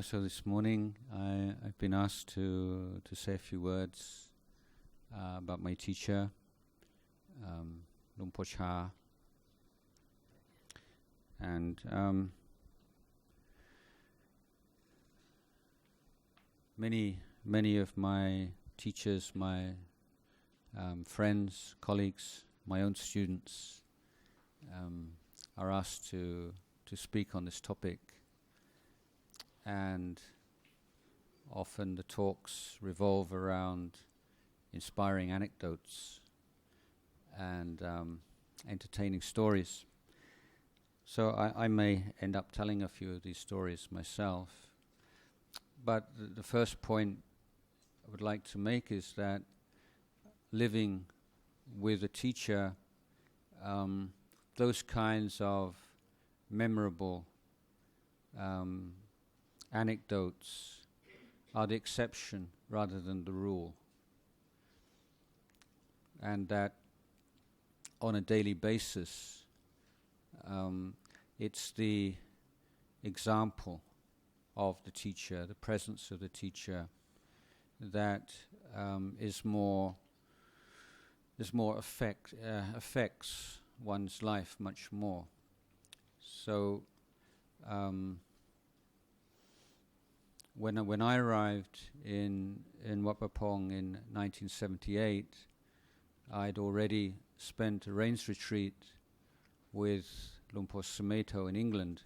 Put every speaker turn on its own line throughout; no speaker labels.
So this morning I've been asked to say a few words about my teacher, Wat Pah Pong, and many of my teachers, my friends, colleagues, my own students are asked to speak on this topic. And often the talks revolve around inspiring anecdotes and entertaining stories. So I may end up telling a few of these stories myself. But the first point I would like to make is that living with a teacher, those kinds of memorable anecdotes are the exception rather than the rule, and that on a daily basis it's the example of the teacher, the presence of the teacher, that affects one's life much more. So When I arrived in Wat Pah Pong in 1978, I'd already spent a rains retreat with Ajahn Sumedho in England,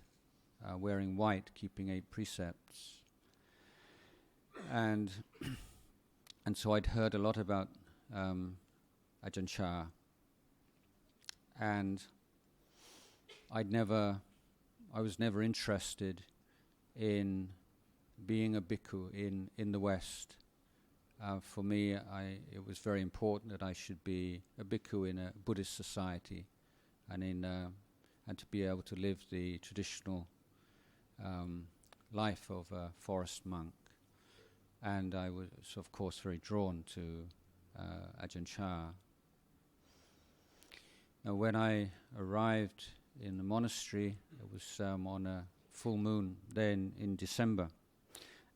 wearing white, keeping 8 precepts, and so I'd heard a lot about Ajahn Chah, and I was never interested in being a bhikkhu in the West. For me, it was very important that I should be a bhikkhu in a Buddhist society, and to be able to live the traditional life of a forest monk. And I was, of course, very drawn to Ajahn Chah. Now, when I arrived in the monastery, it was on a full moon then in December,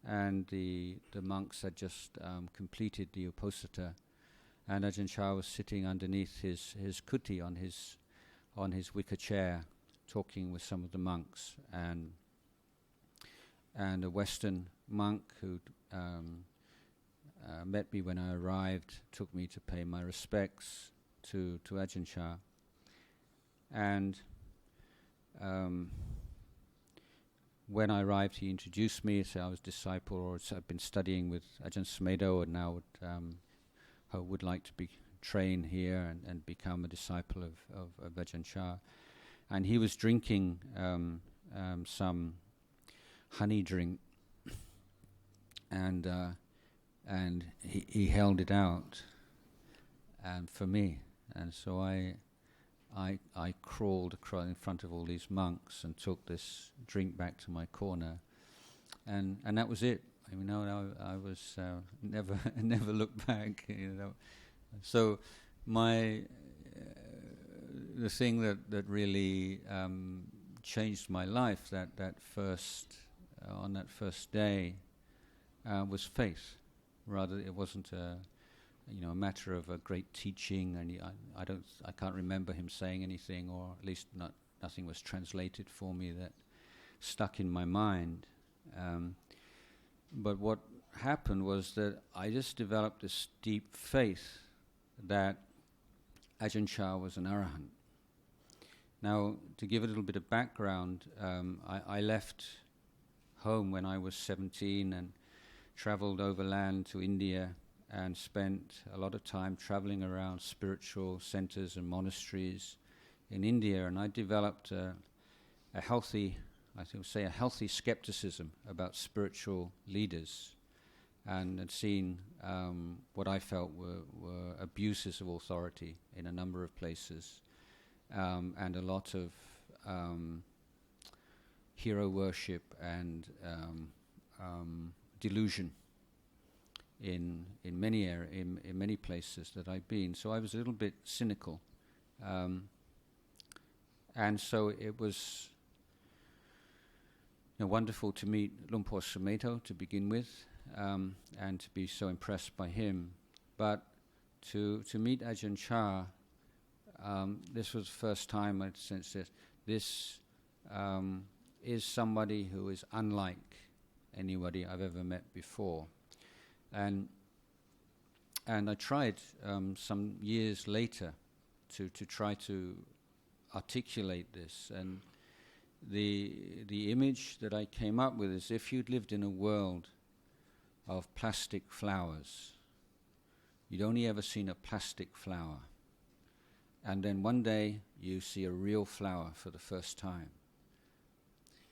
and the monks had just completed the Uposatha, and Ajahn Chah was sitting underneath his kuti on his wicker chair, talking with some of the monks, and a Western monk who met me when I arrived took me to pay my respects to Ajahn Chah, and when I arrived, he introduced me, said I was a disciple, or I'd been studying with Ajahn Sumedho, and now would like to be trained here and become a disciple of Ajahn Chah. And he was drinking some honey drink, and he held it out for me, and so I crawled in front of all these monks and took this drink back to my corner, and that was it. I mean, I was never looked back. So the thing that really changed my life on that first day was faith. Rather, it wasn't a matter of a great teaching, and I can't remember him saying anything, or at least nothing was translated for me that stuck in my mind. But what happened was that I just developed this deep faith that Ajahn Chah was an arahant. Now, to give a little bit of background, I left home when I was 17 and traveled overland to India, and spent a lot of time traveling around spiritual centers and monasteries in India, and I developed a healthy skepticism about spiritual leaders, and had seen what I felt were abuses of authority in a number of places, and a lot of hero worship and delusion in many places that I've been. So I was a little bit cynical, and so it was wonderful to meet Luang Por Sumedho to begin with, and to be so impressed by him. But to meet Ajahn Chah, this was the first time I'd sensed this is somebody who is unlike anybody I've ever met before. And I tried some years later to try to articulate this, and the image that I came up with is if you'd lived in a world of plastic flowers, you'd only ever seen a plastic flower, and then one day you see a real flower for the first time.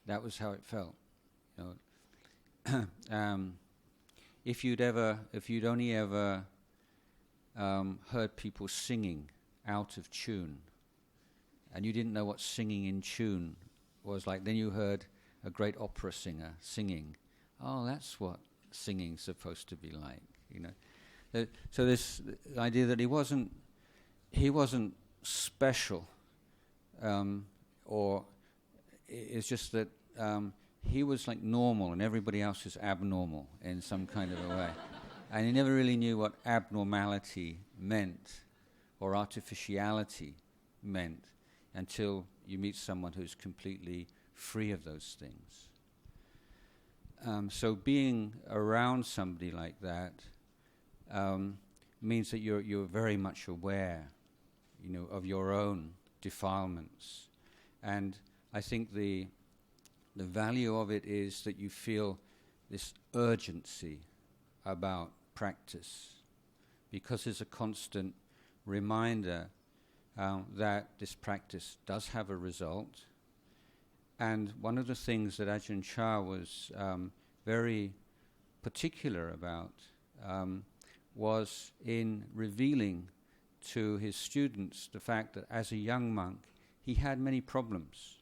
That was how it felt. If you'd only ever heard people singing out of tune, and you didn't know what singing in tune was like, then you heard a great opera singer singing. Oh, that's what singing's supposed to be like, So this idea that he wasn't special, or it's just that he was like normal and everybody else is abnormal in some kind of a way. And he never really knew what abnormality meant or artificiality meant until you meet someone who's completely free of those things. So being around somebody like that means that you're very much aware, of your own defilements. And I think the value of it is that you feel this urgency about practice, because there's a constant reminder that this practice does have a result. And one of the things that Ajahn Chah was very particular about was in revealing to his students the fact that as a young monk he had many problems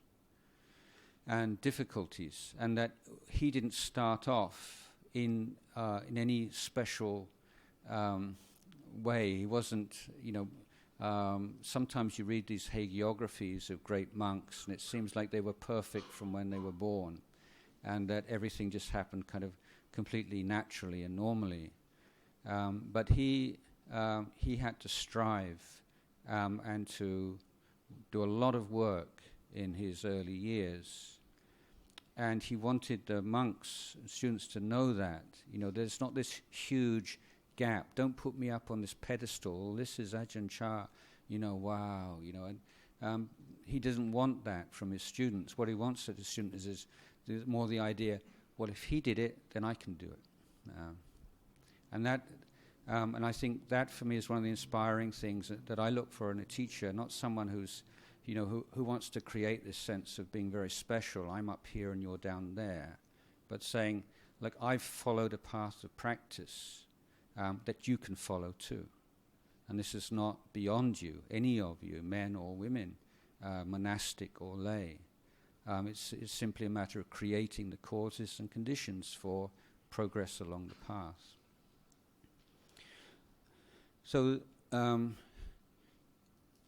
and difficulties, and that he didn't start off in any special way. He wasn't, sometimes you read these hagiographies of great monks and it seems like they were perfect from when they were born, and that everything just happened kind of completely naturally and normally. But he had to strive and to do a lot of work in his early years. And he wanted the monks, students, to know that, there's not this huge gap. Don't put me up on this pedestal. This is Ajahn Chah, wow, and he doesn't want that from his students. What he wants at his students is more the idea, well, if he did it, then I can do it. And I think that for me is one of the inspiring things that I look for in a teacher, not someone who's, who wants to create this sense of being very special. I'm up here and you're down there. But saying, look, I've followed a path of practice that you can follow too. And this is not beyond you, any of you, men or women, monastic or lay. It's simply a matter of creating the causes and conditions for progress along the path. So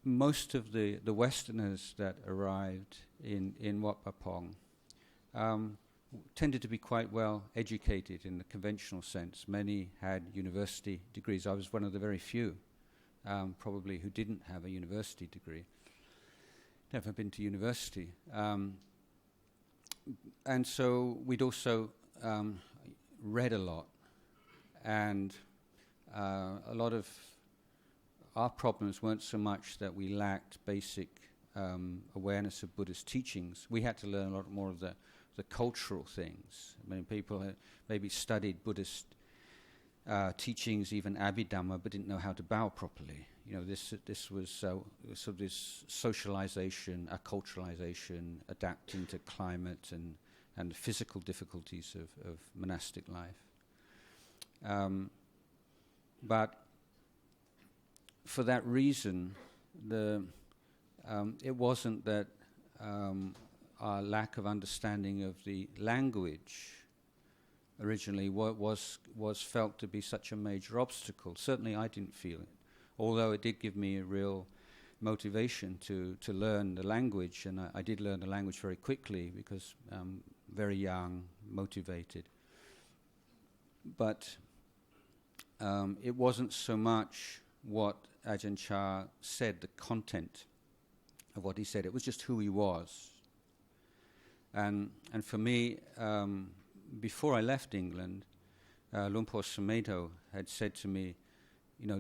most of the Westerners that arrived in Wat Pah Pong tended to be quite well educated in the conventional sense. Many had university degrees. I was one of the very few, probably, who didn't have a university degree. Never been to university. And so we'd also read a lot, and a lot of our problems weren't so much that we lacked basic awareness of Buddhist teachings. We had to learn a lot more of the cultural things. I mean, people had maybe studied Buddhist teachings, even Abhidhamma, but didn't know how to bow properly. This was sort of this socialization, acculturalization, adapting to climate and physical difficulties of monastic life. But for that reason, it wasn't that our lack of understanding of the language originally was felt to be such a major obstacle. Certainly I didn't feel it, although it did give me a real motivation to learn the language, and I did learn the language very quickly because very young, motivated. But it wasn't so much what Ajahn Chah said, the content of what he said. It was just who he was. And for me, before I left England, Ajahn Sumedho had said to me,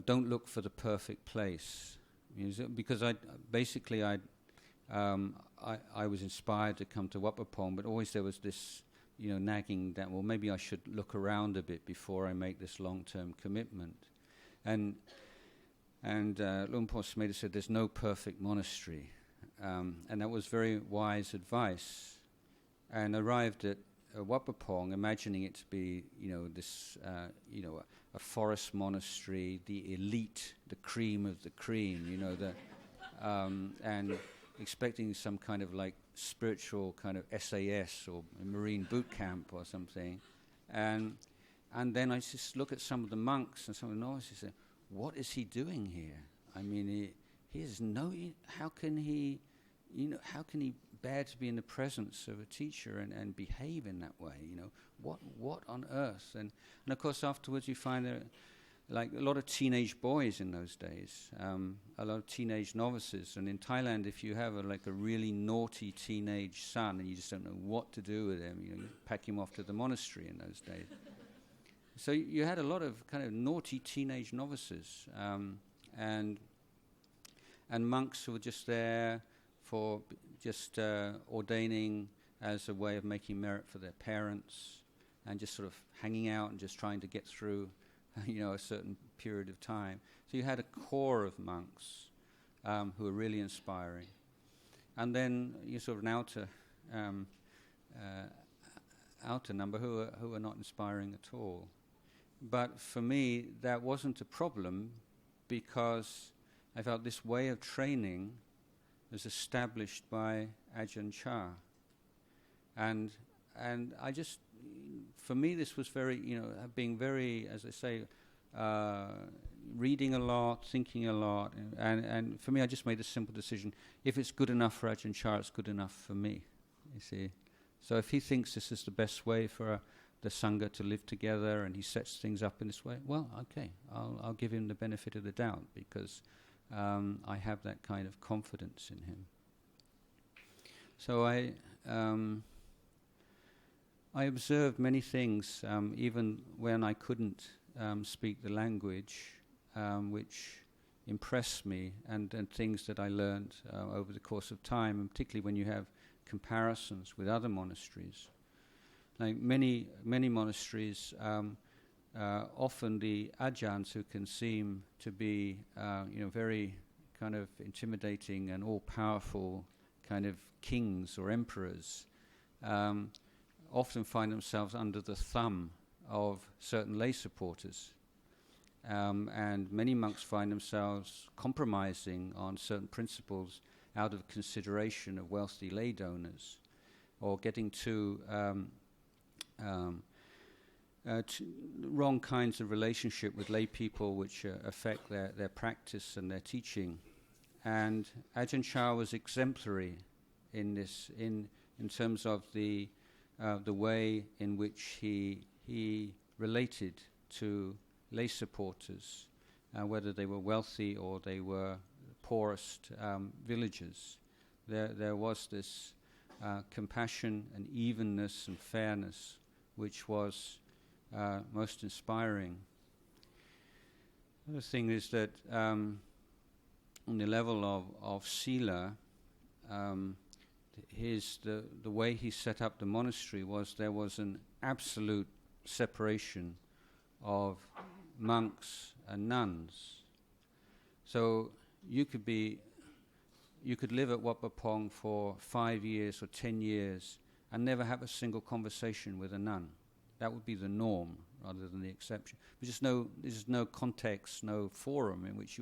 don't look for the perfect place. Because I was inspired to come to Wat Pah Pong, but always there was this, nagging that, well, maybe I should look around a bit before I make this long-term commitment. And Luang Por Sumedho said, there's no perfect monastery. And that was very wise advice. And arrived at Wat Pah Pong, imagining it to be, a forest monastery, the elite, the cream of the cream, and expecting some kind of like spiritual kind of SAS or Marine boot camp or something. And then I just look at some of the monks and some of the novices and say, what is he doing here? I mean, he is how can he bear to be in the presence of a teacher and behave in that way? What on earth? And of course afterwards you find there like a lot of teenage boys in those days, a lot of teenage novices. And in Thailand, if you have a really naughty teenage son and you just don't know what to do with him, you pack him off to the monastery in those days. So you had a lot of kind of naughty teenage novices, and monks who were just there for just ordaining as a way of making merit for their parents, and just sort of hanging out and just trying to get through, a certain period of time. So you had a core of monks who were really inspiring, and then you sort of an outer number who are not inspiring at all. But for me, that wasn't a problem, because I felt this way of training was established by Ajahn Chah. And I just, for me, this was very, being very, as I say, reading a lot, thinking a lot. And for me, I just made a simple decision. If it's good enough for Ajahn Chah, it's good enough for me, you see. So if he thinks this is the best way for the sangha to live together, and he sets things up in this way, well, okay, I'll give him the benefit of the doubt, because I have that kind of confidence in him. So I observed many things, even when I couldn't speak the language, which impressed me, and things that I learned over the course of time, and particularly when you have comparisons with other monasteries. Like many monasteries, often the ajahns, who can seem to be, very kind of intimidating and all-powerful kind of kings or emperors, often find themselves under the thumb of certain lay supporters. And many monks find themselves compromising on certain principles out of consideration of wealthy lay donors, or getting to wrong kinds of relationship with lay people, which affect their practice and their teaching. And Ajahn Chah was exemplary in this, in terms of the way in which he related to lay supporters, whether they were wealthy or they were poorest villagers. There was this compassion and evenness and fairness, which was most inspiring. The other thing is that on the level of sila, the way he set up the monastery was there was an absolute separation of monks and nuns. So you could live at Wat Pah Pong for 5 years or 10 years and never have a single conversation with a nun. That would be the norm rather than the exception. There's no context, no forum in which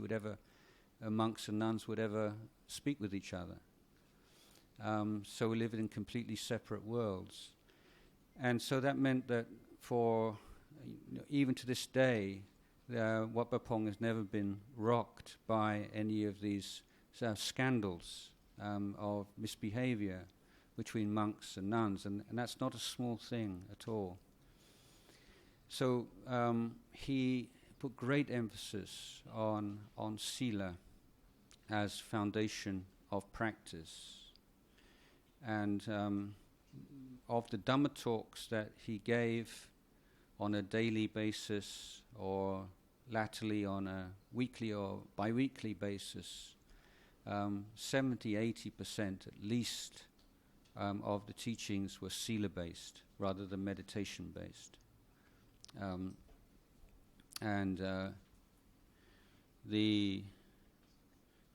monks and nuns would ever speak with each other. So we live in completely separate worlds. And so that meant that for, even to this day, Wat Pah Pong has never been rocked by any of these scandals of misbehavior, between monks and nuns, and that's not a small thing at all. So he put great emphasis on sila as foundation of practice. And of the Dhamma talks that he gave on a daily basis or latterly on a weekly or bi-weekly basis, 70-80% at least of the teachings were sila-based rather than meditation-based.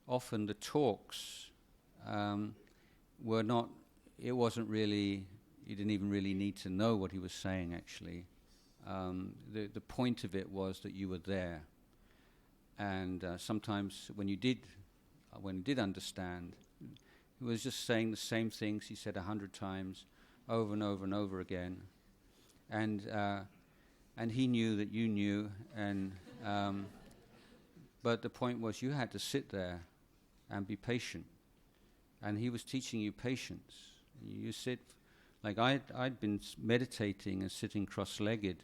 Often the talks were not, it wasn't really, you didn't even really need to know what he was saying actually. The point of it was that you were there. And sometimes when you did understand, he was just saying the same things he said 100 times over and over and over again. And he knew that you knew, and but the point was you had to sit there and be patient. And he was teaching you patience. You sit, like I'd been meditating and sitting cross-legged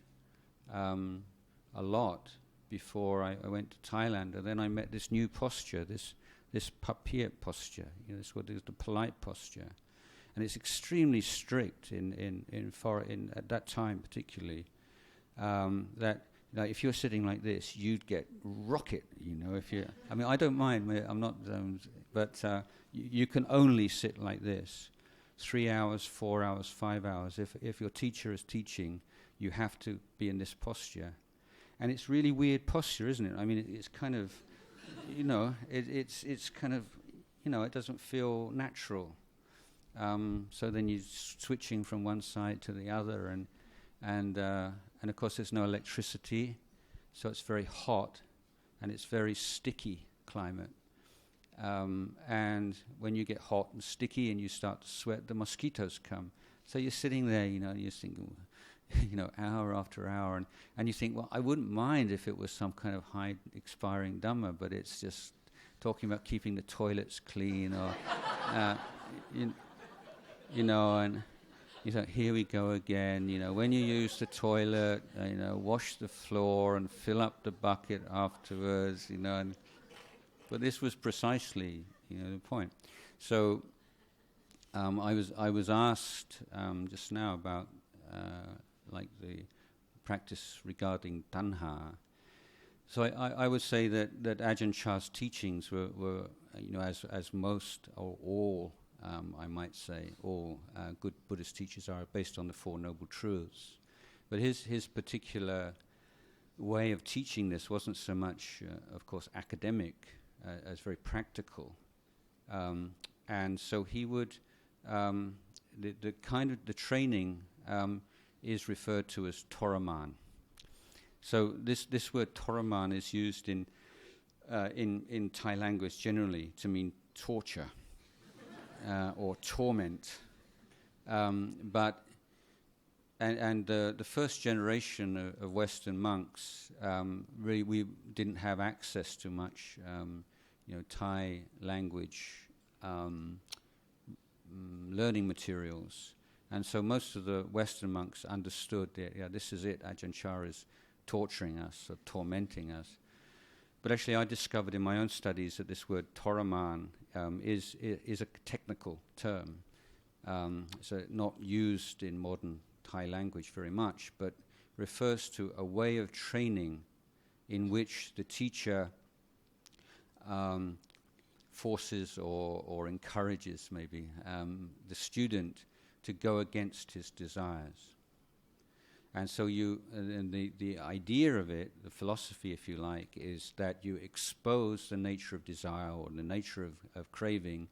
a lot before I went to Thailand, and then I met this new posture, this papir posture. You know, this what is the polite posture, and it's extremely strict in at that time particularly. That like if you're sitting like this, you'd get rocket. You know, if you. I mean, I don't mind. I'm not. But you can only sit like this, 3 hours, 4 hours, 5 hours. If your teacher is teaching, you have to be in this posture, and it's really weird posture, isn't it? I mean, it's kind of, you know, it's kind of, you know, it doesn't feel natural. So then you're switching from one side to the other, and of course there's no electricity, so it's very hot, and it's very sticky climate. And when you get hot and sticky and you start to sweat, the mosquitoes come. So you're sitting there, you know, you're thinking, you know, hour after hour, and you think, well, I wouldn't mind if it was some kind of high expiring Dhamma, but it's just talking about keeping the toilets clean, or you know, and you think, here we go again. You know, when you use the toilet, you know, wash the floor and fill up the bucket afterwards. You know, but this was precisely, you know, the point. So I was asked just now about like the practice regarding tanha. So I would say that Ajahn Chah's teachings were you know, as most or all, I might say, all good Buddhist teachers are based on the Four Noble Truths. But his particular way of teaching this wasn't so much, of course, academic, as very practical. And so he would, the kind of the training is referred to as toraman. So this word toraman is used in Thai language generally to mean torture or torment. But the first generation of Western monks, really we didn't have access to much, you know, Thai language learning materials. And so most of the Western monks understood that, yeah, this is it, Ajahn Chah is torturing us or tormenting us. But actually I discovered in my own studies that this word toraman is a technical term. So not used in modern Thai language very much, but refers to a way of training in which the teacher forces or encourages maybe the student to go against his desires. And so the idea of it, the philosophy, if you like, is that you expose the nature of desire or the nature of craving,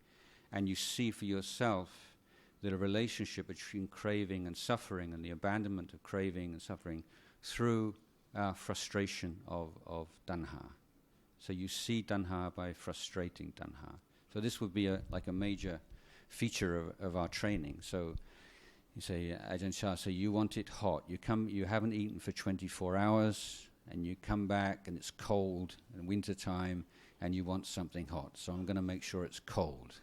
and you see for yourself that a relationship between craving and suffering and the abandonment of craving and suffering through frustration of tanha. So you see tanha by frustrating tanha. So this would be like a major feature of our training. So you say, Ajahn Chah, so you want it hot. You haven't eaten for 24 hours, and you come back and it's cold in winter time, and you want something hot. So I'm going to make sure it's cold.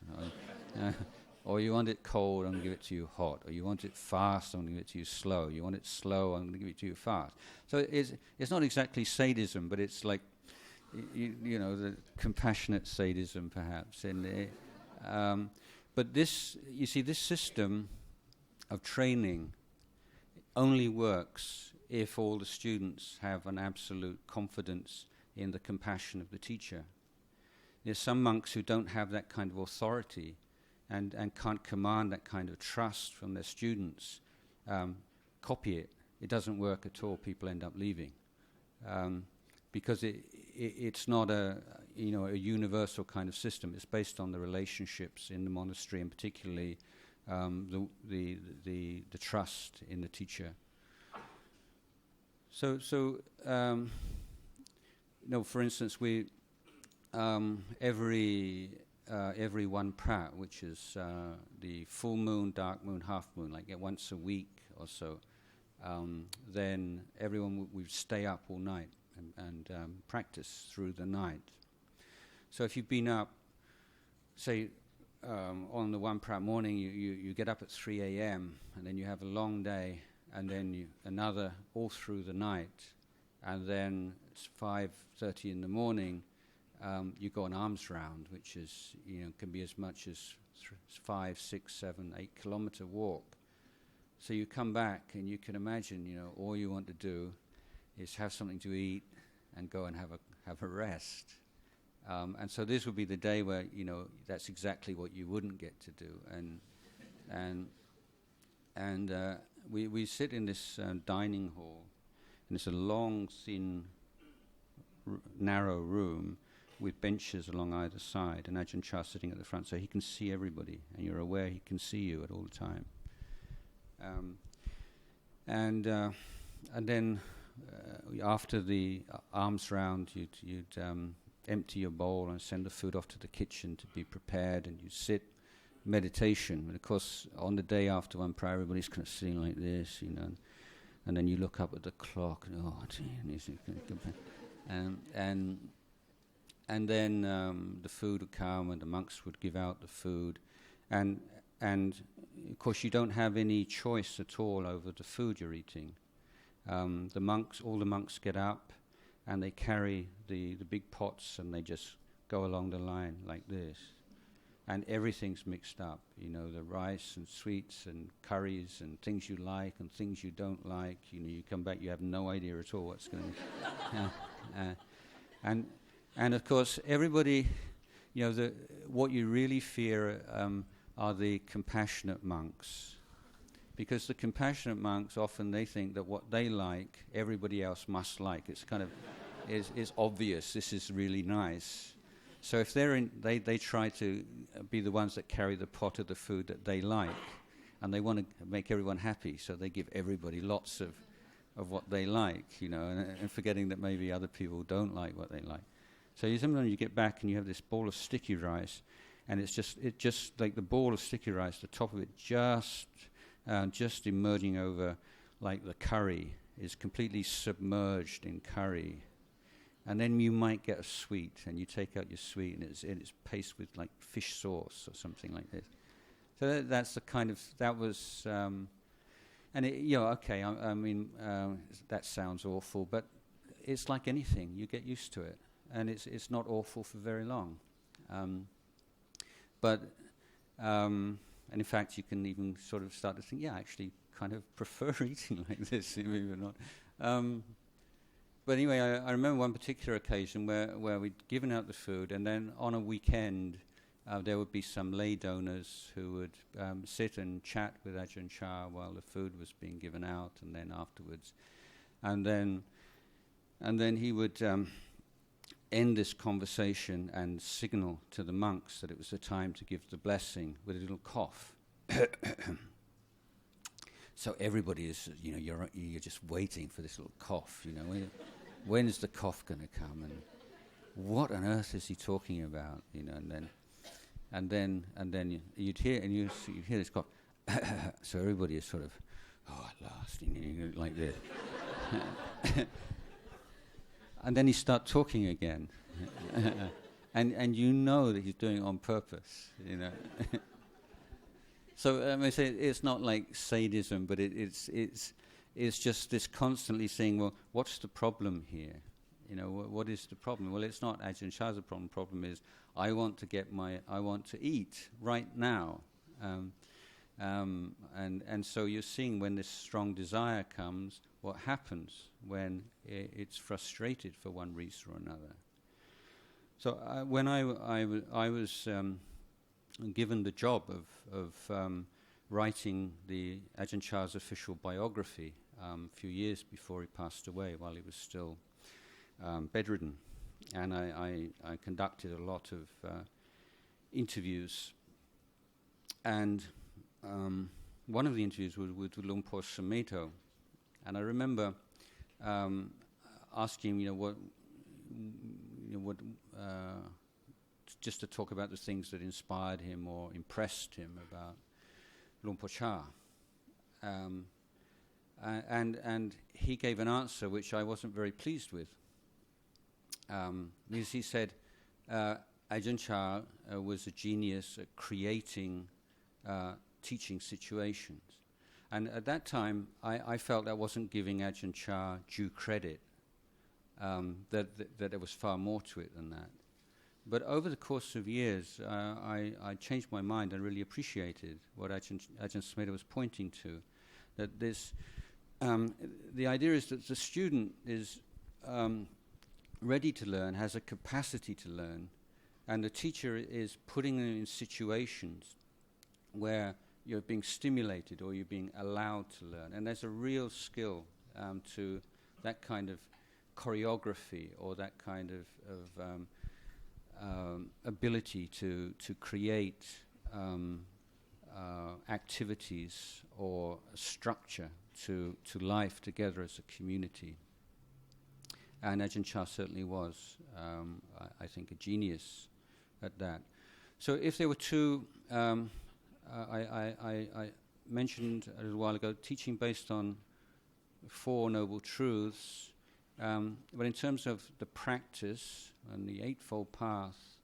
Or you want it cold, I'm going to give it to you hot. Or you want it fast, I'm going to give it to you slow. You want it slow, I'm going to give it to you fast. So it's not exactly sadism, but it's like, you know, the compassionate sadism, perhaps. But this, you see, this system of training only works if all the students have an absolute confidence in the compassion of the teacher. There's some monks who don't have that kind of authority and can't command that kind of trust from their students. Copy it. It doesn't work at all. People end up leaving. Because it's not a universal kind of system. It's based on the relationships in the monastery, and particularly the trust in the teacher. So for instance, we every Wat Pah, which is the full moon, dark moon, half moon, like once a week or so, then everyone would stay up all night and practice through the night. So if you've been up, say, on the Wat Pah morning, you get up at 3 a.m. and then you have a long day, and then another all through the night, and then it's 5:30 in the morning. You go an alms round, which is can be as much as 5, 6, 7, 8 kilometer walk. So you come back, and you can imagine, all you want to do is have something to eat and go and have a rest. And so this would be the day where that's exactly what you wouldn't get to do. And we sit in this dining hall, and it's a long, thin, narrow room with benches along either side, and Ajahn Chah sitting at the front, so he can see everybody, and you're aware he can see you at all the time. And then after the alms round, you'd empty your bowl and send the food off to the kitchen to be prepared, and you sit meditation. And of course, on the day after Wat Pah, everybody's kind of sitting like this, and then you look up at the clock, and then the food would come, and the monks would give out the food, and of course you don't have any choice at all over the food you're eating. All the monks get up, and they carry the big pots, and they just go along the line like this, and everything's mixed up. The rice and sweets and curries and things you like and things you don't like. You come back, you have no idea at all what's going on. And of course, everybody, what you really fear are the compassionate monks. Because the compassionate monks, often they think that what they like, everybody else must like. It's kind of, is obvious, this is really nice. So if they try to be the ones that carry the pot of the food that they like, and they want to make everyone happy, so they give everybody lots of what they like, and forgetting that maybe other people don't like what they like. So sometimes you get back and you have this ball of sticky rice, and it's just like the ball of sticky rice, the top of it just emerging over, like the curry is completely submerged in curry. And then you might get a sweet, and you take out your sweet, and it's paced with like fish sauce or something like this. So that's the kind of, that was, and that sounds awful, but it's like anything, you get used to it, and it's not awful for very long. And in fact, you can even sort of start to think, I actually kind of prefer eating like this, believe it or not. But anyway, I remember one particular occasion where we'd given out the food, and then on a weekend, there would be some lay donors who would sit and chat with Ajahn Chah while the food was being given out, and then afterwards. And then he would end this conversation and signal to the monks that it was the time to give the blessing with a little cough. So everybody is, you're just waiting for this little cough, when is the cough going to come, and what on earth is he talking about, and then you'd hear this cough. So everybody is sort of, at last, like this. And then he starts talking again, and that he's doing it on purpose, So I say it's not like sadism, but it's just this constantly saying, well, what's the problem here? You know, what is the problem? Well, it's not Ajahn Chah's the problem. Problem is, I want to eat right now, and so you're seeing when this strong desire comes, what happens when it's frustrated for one reason or another. So when I was given the job of writing the Ajahn Chah's official biography a few years before he passed away, while he was still bedridden, and I conducted a lot of interviews, and one of the interviews was with Wat Pah Sumedho, and I remember asking him, just to talk about the things that inspired him or impressed him about Wat Pah Chah. And he gave an answer which I wasn't very pleased with. Because he said Ajahn Chah was a genius at creating teaching situations. And at that time, I felt I wasn't giving Ajahn Chah due credit, that there was far more to it than that. But over the course of years, I changed my mind and really appreciated what Ajahn Sumedho was pointing to, that this, the idea is that the student is ready to learn, has a capacity to learn, and the teacher is putting them in situations where you're being stimulated or you're being allowed to learn. And there's a real skill to that kind of choreography or that kind of ability to create activities or a structure to life together as a community. And Ajahn Chah certainly was, I think, a genius at that. So if there were two, I mentioned a little while ago, teaching based on Four Noble Truths, but in terms of the practice and the Eightfold Path,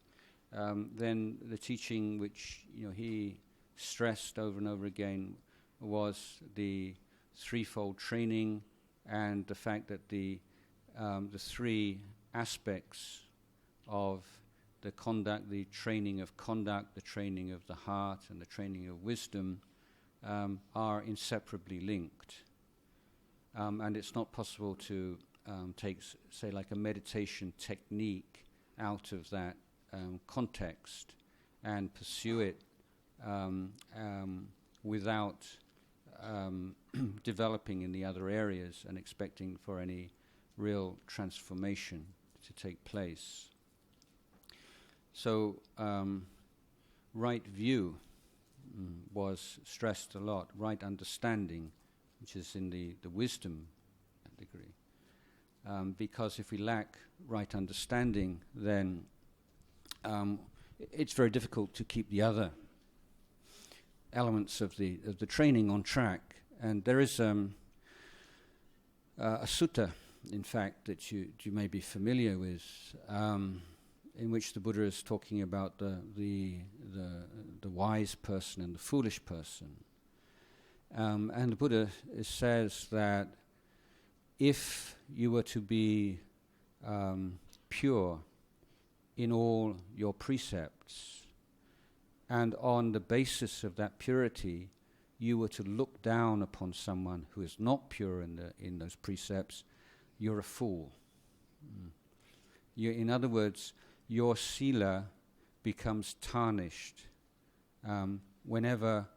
then the teaching which he stressed over and over again was the threefold training and the fact that the three aspects of the conduct, the training of conduct, the training of the heart, and the training of wisdom are inseparably linked. And it's not possible to take, say, like a meditation technique out of that context and pursue it without developing in the other areas and expecting for any real transformation to take place. So right view was stressed a lot, right understanding, which is in the wisdom degree. Because if we lack right understanding, then it's very difficult to keep the other elements of the training on track. And there is a sutta, in fact, that you may be familiar with, in which the Buddha is talking about the wise person and the foolish person. And the Buddha says that if you were to be pure in all your precepts, and on the basis of that purity, you were to look down upon someone who is not pure in those precepts, you're a fool. In other words, your sila becomes tarnished whenever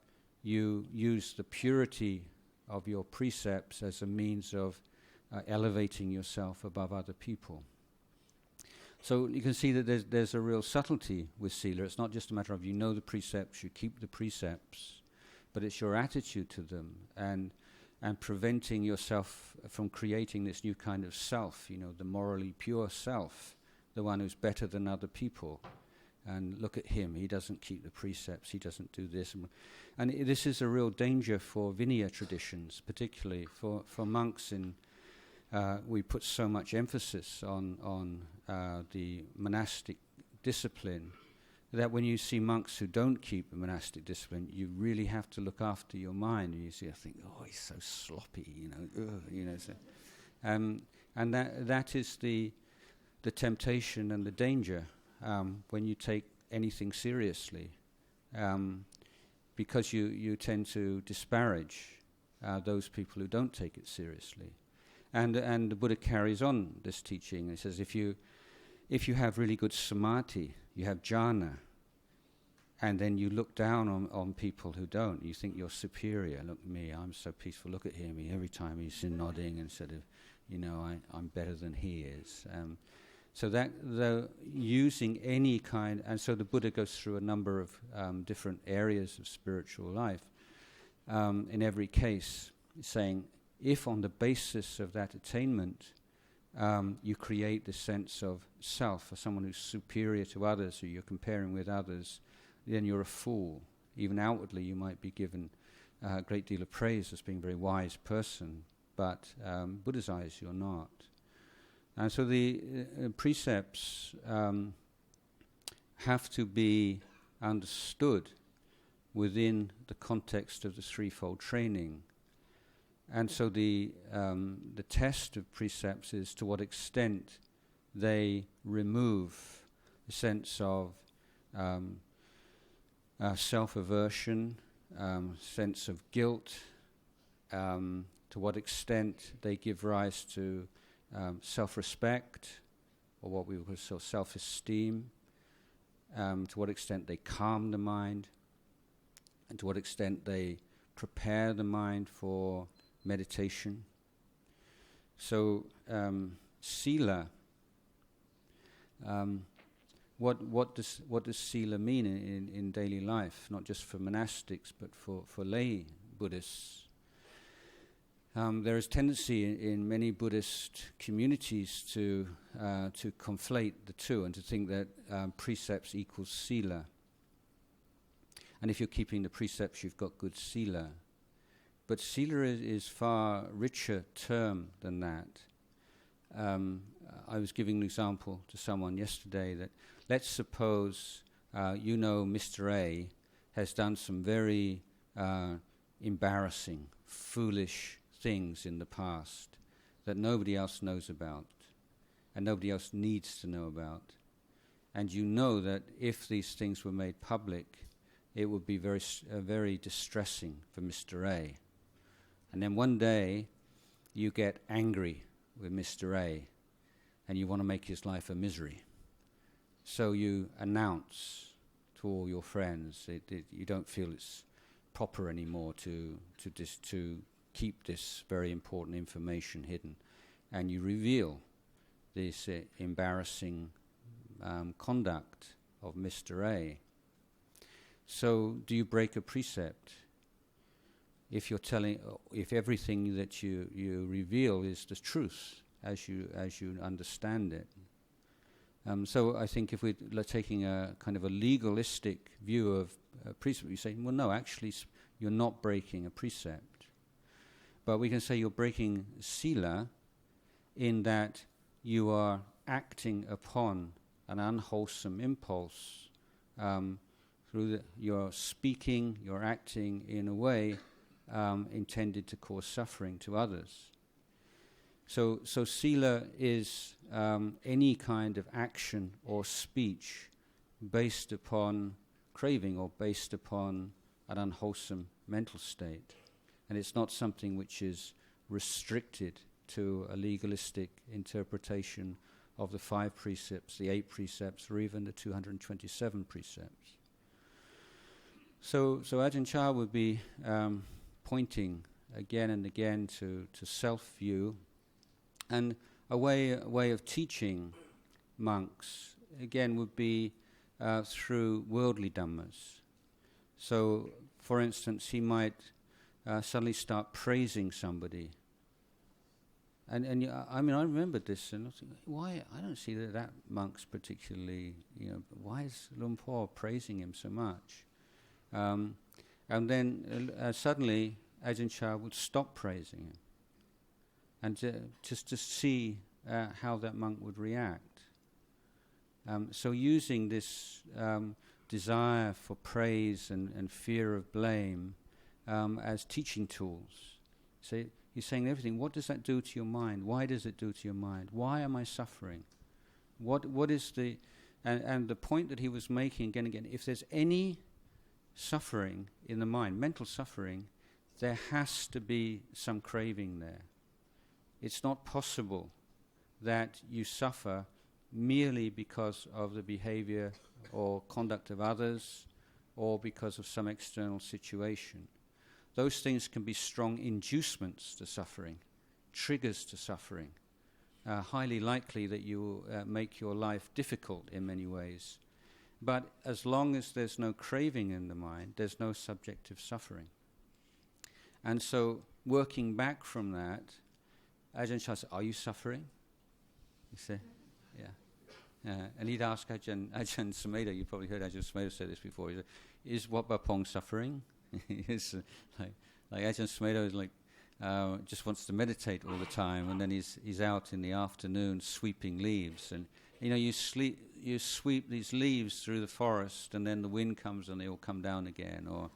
you use the purity of your precepts as a means of elevating yourself above other people. So you can see that there's a real subtlety with sila. It's not just a matter of you know the precepts, you keep the precepts, but it's your attitude to them and preventing yourself from creating this new kind of self, the morally pure self, the one who's better than other people. And look at him, he doesn't keep the precepts, he doesn't do this. And this is a real danger for Vinaya traditions, particularly for monks. We put so much emphasis on the monastic discipline, that when you see monks who don't keep a monastic discipline, you really have to look after your mind. And you see, I think, oh, he's so sloppy, So, and that is the temptation and the danger when you take anything seriously, because you tend to disparage those people who don't take it seriously. And the Buddha carries on this teaching. He says, if you have really good samadhi, you have jhana, and then you look down on people who don't, you think you're superior. Look at me, I'm so peaceful. Look at him, every time he's nodding instead of, I'm better than he is. So that the using any kind, and so the Buddha goes through a number of different areas of spiritual life. In every case, saying, if on the basis of that attainment you create the sense of self, as someone who's superior to others, who you're comparing with others, then you're a fool. Even outwardly you might be given a great deal of praise as being a very wise person, but Buddha's eyes you're not. And so the precepts have to be understood within the context of the threefold training. And so the test of precepts is to what extent they remove the sense of self-aversion, sense of guilt, to what extent they give rise to self-respect, or what we would call self-esteem, to what extent they calm the mind, and to what extent they prepare the mind for meditation. So sila, what does sila mean in daily life, not just for monastics but for lay Buddhists? There is tendency in many Buddhist communities to conflate the two and to think that precepts equals sila. And if you're keeping the precepts, you've got good sila. But sila is far richer term than that. I was giving an example to someone yesterday that, let's suppose Mr. A has done some very embarrassing, foolish things in the past that nobody else knows about and nobody else needs to know about. And you know that if these things were made public, it would be very distressing for Mr. A. And then one day you get angry with Mr. A and you want to make his life a misery. So you announce to all your friends you don't feel it's proper anymore to keep this very important information hidden, and you reveal this embarrassing conduct of Mr. A. So do you break a precept if if everything that you reveal is the truth as you understand it? So I think if we're taking a kind of a legalistic view of a precept, we say, well, no, actually you're not breaking a precept. But we can say you're breaking sila in that you are acting upon an unwholesome impulse. You're speaking, you're acting in a way intended to cause suffering to others. So sila is any kind of action or speech based upon craving or based upon an unwholesome mental state. And it's not something which is restricted to a legalistic interpretation of the 5 precepts, the 8 precepts, or even the 227 precepts. So Ajahn Chah would be pointing again and again to self-view, and a way of teaching monks, again, would be through worldly dhammas. So, for instance, he might suddenly start praising somebody. And I remembered this, and I was thinking, why? I don't see that monk's particularly, why is Luang Por praising him so much? And then suddenly Ajahn Chah would stop praising him, and just to see how that monk would react. So using this desire for praise and fear of blame as teaching tools. So he's saying everything. What does that do to your mind? Why does it do to your mind? Why am I suffering? What is the... And the point that he was making again and again, if there's any suffering in the mind, mental suffering, there has to be some craving there. It's not possible that you suffer merely because of the behavior or conduct of others or because of some external situation. Those things can be strong inducements to suffering, triggers to suffering. Highly likely that you will make your life difficult in many ways. But as long as there's no craving in the mind, there's no subjective suffering. And so, working back from that, Ajahn Chah said, "Are you suffering?" You say, "Yeah." And he'd ask Ajahn Sumedho, you probably heard Ajahn Sumedho say this before, he said, "Is Wat Pah Pong suffering?" It's like Ajahn Sumedho is like, just wants to meditate all the time, and then he's out in the afternoon sweeping leaves, and you sweep these leaves through the forest, and then the wind comes and they all come down again, or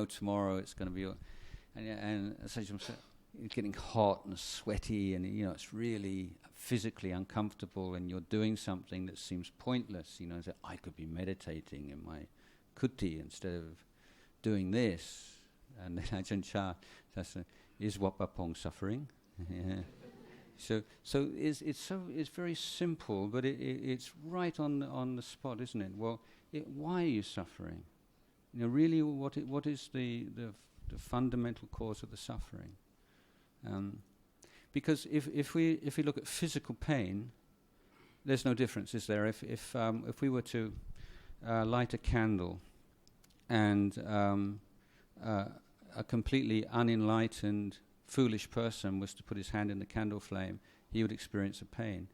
tomorrow it's going to be, and so it's getting hot and sweaty, and it's really physically uncomfortable, and you're doing something that seems pointless. So I could be meditating in my kuti instead of doing this, and then Ajahn Chah says, "Is Wat Pah Pong suffering?" Yeah. So it's very simple, but it's right on the spot, isn't it? Well, why are you suffering? Really, what is the fundamental cause of the suffering? Because if we look at physical pain, there's no difference, is there? If we were to light a candle, and a completely unenlightened, foolish person was to put his hand in the candle flame, he would experience a pain.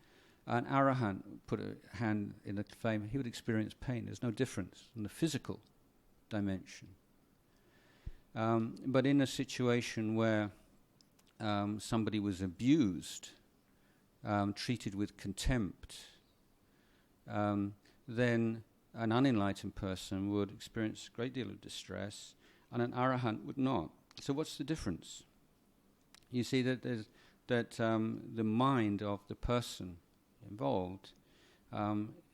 An arahant put a hand in the flame, he would experience pain. There's no difference in the physical dimension. But in a situation where somebody was abused, treated with contempt, then an unenlightened person would experience a great deal of distress, and an arahant would not. So what's the difference? You see that the mind of the person involved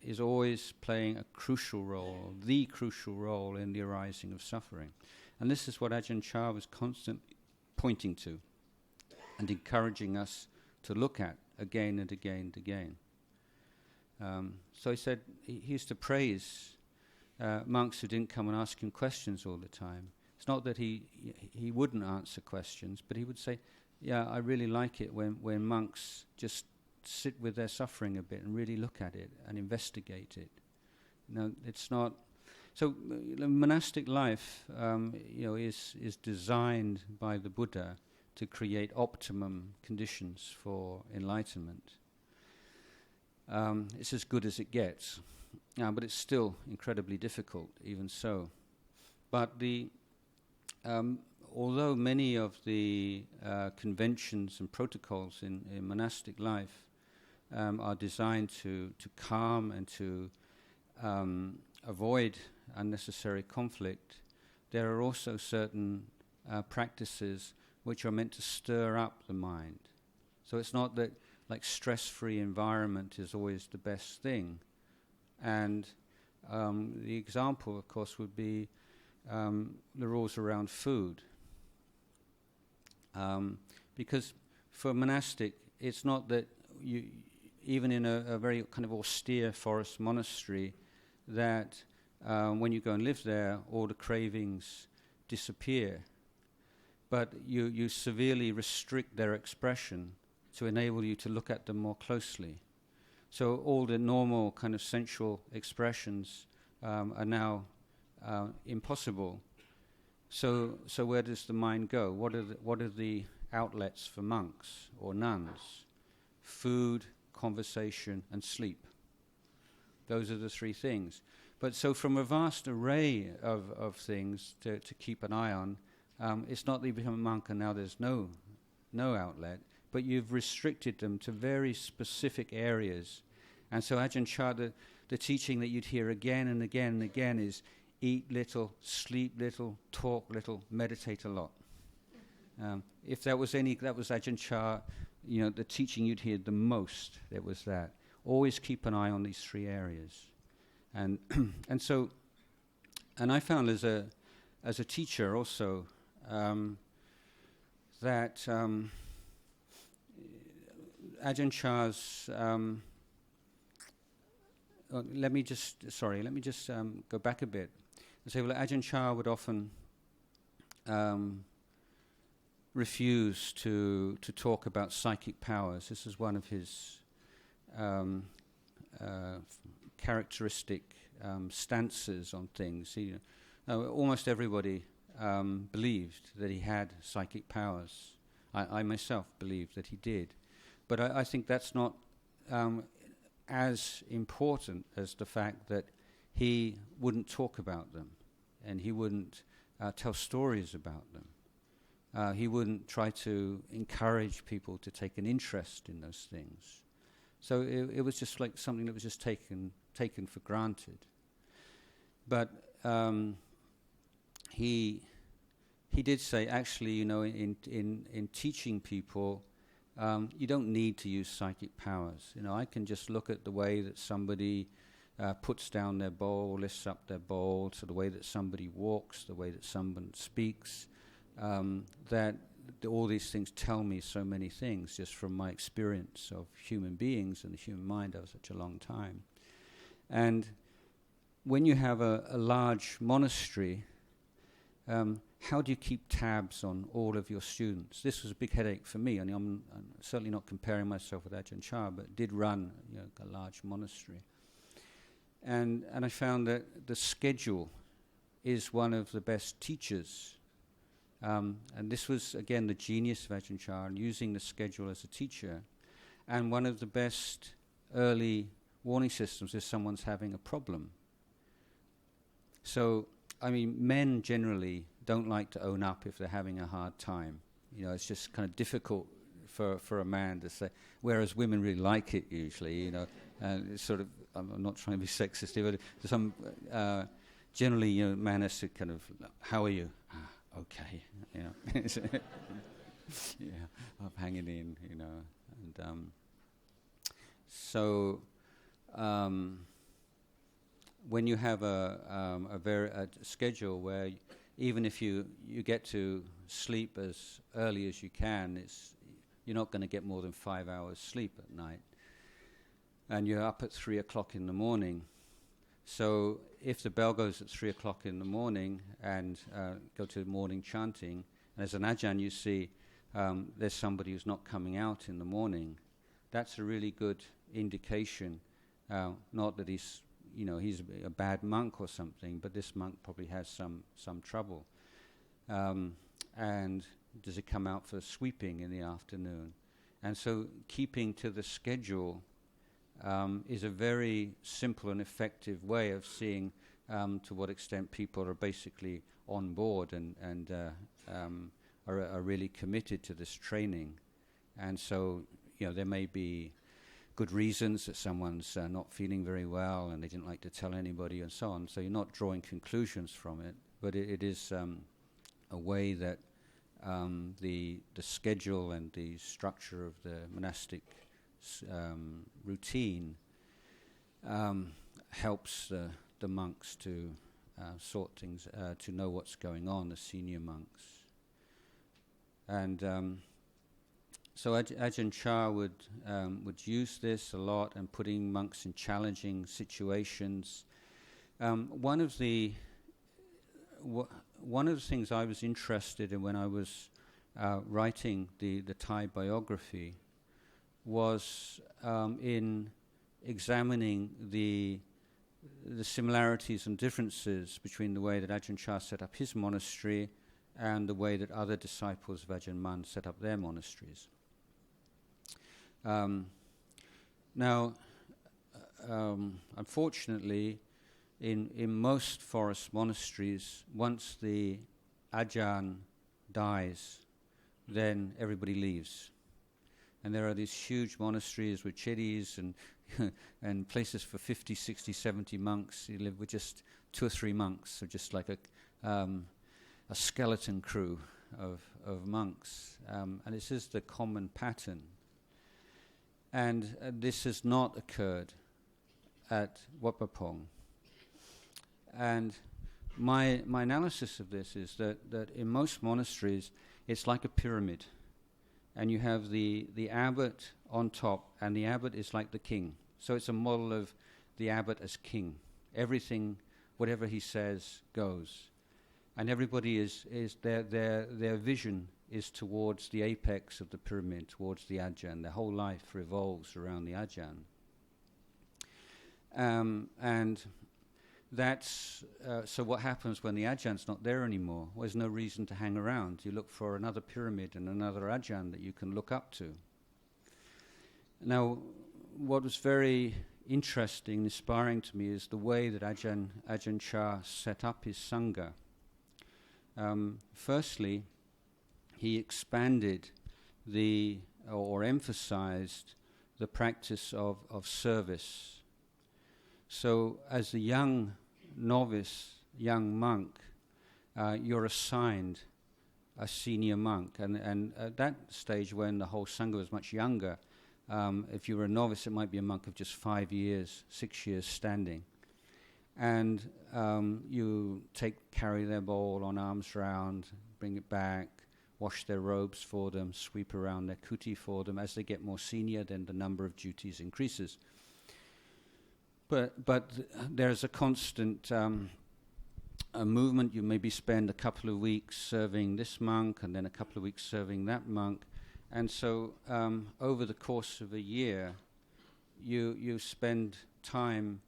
is always playing a crucial role, the crucial role in the arising of suffering. And this is what Ajahn Chah was constantly pointing to and encouraging us to look at again and again and again. So he said he used to praise monks who didn't come and ask him questions all the time. It's not that he wouldn't answer questions, but he would say, "Yeah, I really like it when monks just sit with their suffering a bit and really look at it and investigate it." It's not. So monastic life, is designed by the Buddha to create optimum conditions for enlightenment. It's as good as it gets, but it's still incredibly difficult, even so. But although many of the conventions and protocols in monastic life are designed to calm and to avoid unnecessary conflict, there are also certain practices which are meant to stir up the mind. So it's not that stress-free environment is always the best thing. And the example, of course, would be the rules around food. Because for monastic, it's not that you, even in a very kind of austere forest monastery, that when you go and live there, all the cravings disappear. But you severely restrict their expression to enable you to look at them more closely. So all the normal kind of sensual expressions are now impossible. So where does the mind go? What are the outlets for monks or nuns? Food, conversation, and sleep. Those are the three things. But so from a vast array of things to keep an eye on, it's not that you become a monk and now there's no outlet, but you've restricted them to very specific areas. And so Ajahn Chah, the teaching that you'd hear again and again and again is eat little, sleep little, talk little, meditate a lot. If that was Ajahn Chah, the teaching you'd hear the most, it was that. Always keep an eye on these three areas. And I found as a teacher also that Ajahn Chah's let me just go back a bit and say, well, Ajahn Chah would often refuse to talk about psychic powers. This is one of his characteristic stances on things. Almost everybody believed that he had psychic powers. I myself believed that he did. But I think that's not as important as the fact that he wouldn't talk about them, and he wouldn't tell stories about them. He wouldn't try to encourage people to take an interest in those things. So it was just like something that was just taken for granted. But he did say, actually, in teaching people, you don't need to use psychic powers. I can just look at the way that somebody puts down their bowl, lifts up their bowl, to the way that somebody walks, the way that someone speaks, that all these things tell me so many things just from my experience of human beings and the human mind over such a long time. And when you have a large monastery, how do you keep tabs on all of your students? This was a big headache for me, and I'm certainly not comparing myself with Ajahn Chah, but did run a large monastery. And I found that the schedule is one of the best teachers. And this was, again, the genius of Ajahn Chah, using the schedule as a teacher. And one of the best early warning systems is someone's having a problem. So, men generally don't like to own up if they're having a hard time. It's just kind of difficult for a man to say, whereas women really like it usually, it's sort of, I'm not trying to be sexist here, but some, generally, man has to kind of, how are you? Okay, yeah, I'm hanging in, and so when you have a schedule where even if you get to sleep as early as you can, you're not going to get more than 5 hours sleep at night, and you're up at 3 o'clock in the morning. So if the bell goes at 3 o'clock in the morning and go to morning chanting, and as an Ajahn you see there's somebody who's not coming out in the morning, that's a really good indication, not that he's a bad monk or something, but this monk probably has some trouble. And does it come out for sweeping in the afternoon? And so keeping to the schedule is a very simple and effective way of seeing to what extent people are basically on board and are really committed to this training. And so, there may be good reasons that someone's not feeling very well and they didn't like to tell anybody and so on. So you're not drawing conclusions from it, but it is a way that the schedule and the structure of the monastic routine helps the monks to sort things, to know what's going on, the senior monks. And so Ajahn Chah would use this a lot, and putting monks in challenging situations. One of the things I was interested in when I was writing the Thai biography was in examining the similarities and differences between the way that Ajahn Chah set up his monastery and the way that other disciples of Ajahn Mun set up their monasteries. Now, unfortunately, in most forest monasteries, once the Ajahn dies, then everybody leaves. And there are these huge monasteries with chidis and and places for 50, 60, 70 monks. You live with just 2 or 3 monks, so just like a skeleton crew of monks. And this is the common pattern. And this has not occurred at Wat Pah Pong. And my analysis of this is that in most monasteries, it's like a pyramid. And you have the abbot on top, and the abbot is like the king. So it's a model of the abbot as king. Everything, whatever he says, goes. And everybody is their vision is towards the apex of the pyramid, towards the Ajahn. Their whole life revolves around the Ajahn. And that's so what happens when the Ajahns not there anymore? Well, there's no reason to hang around. You look for another pyramid and another Ajahn that you can look up to. Now, what was very interesting, inspiring to me, is the way that Ajahn Chah set up his sangha. Firstly, he expanded or emphasized the practice of service. So as a young novice, young monk, you're assigned a senior monk. And at that stage, when the whole sangha was much younger, if you were a novice, it might be a monk of just 5 years, 6 years standing. And you carry their bowl on arms round, bring it back, wash their robes for them, sweep around their kuti for them. As they get more senior, then the number of duties increases. But there's a constant a movement. You maybe spend a couple of weeks serving this monk, and then a couple of weeks serving that monk. And so over the course of a year, you spend time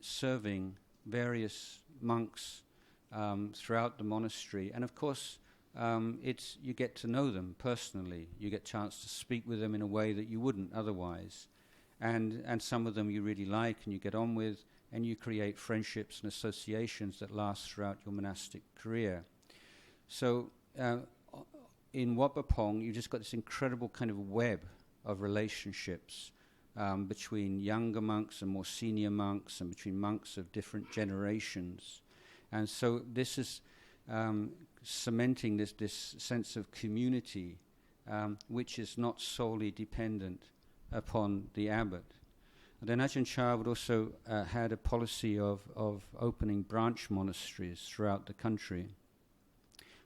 serving various monks throughout the monastery. And of course, you get to know them personally. You get a chance to speak with them in a way that you wouldn't otherwise. And some of them you really like and you get on with, and you create friendships and associations that last throughout your monastic career. So in Wat Pah Pong, you've just got this incredible kind of web of relationships between younger monks and more senior monks, and between monks of different generations. And so this is cementing this sense of community, which is not solely dependent upon the abbot. And then Ajahn Chah would also had a policy of opening branch monasteries throughout the country,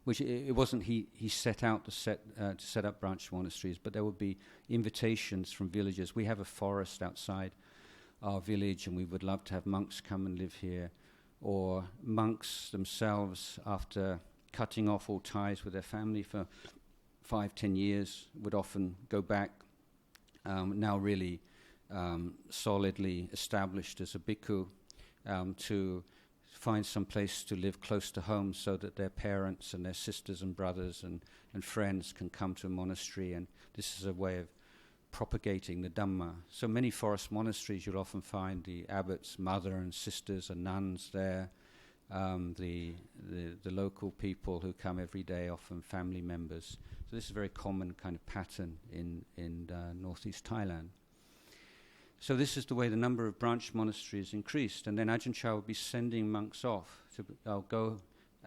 which it wasn't he set out to set up branch monasteries, but there would be invitations from villages. We have a forest outside our village, and we would love to have monks come and live here. Or monks themselves, after cutting off all ties with their family for 5-10 years, would often go back, now really solidly established as a bhikkhu, to find some place to live close to home, so that their parents and their sisters and brothers and friends can come to a monastery. And this is a way of propagating the Dhamma. So many forest monasteries, you'll often find the abbot's mother and sisters and nuns there, the local people who come every day, often family members. So this is a very common kind of pattern in northeast Thailand. So this is the way the number of branch monasteries increased, and then Ajahn Chah would be sending monks off to go.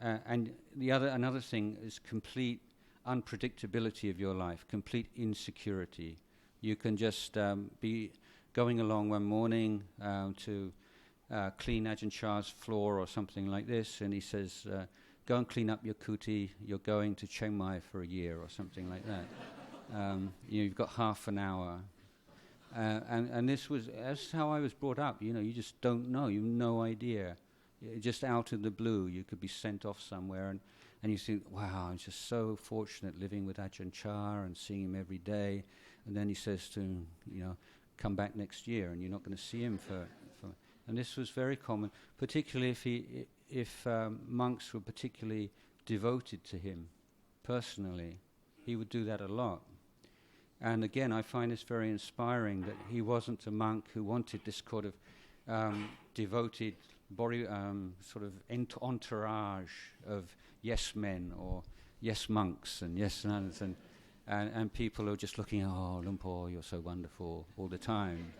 And another thing is complete unpredictability of your life, complete insecurity. You can just be going along one morning to clean Ajahn Chah's floor or something like this, and he says, go and clean up your kuti, you're going to Chiang Mai for a year or something like that. You've got half an hour. And that's how I was brought up. You just don't know. You have no idea. Just out of the blue, you could be sent off somewhere, and you think, wow, I'm just so fortunate living with Ajahn Chah and seeing him every day. And then he says to him, come back next year, and you're not going to see him for. And this was very common, particularly if monks were particularly devoted to him personally. He would do that a lot. And again, I find this very inspiring, that he wasn't a monk who wanted this sort of devoted sort of entourage of yes men or yes monks and yes nuns. and people are just looking, oh, Luang Por, you're so wonderful, all the time.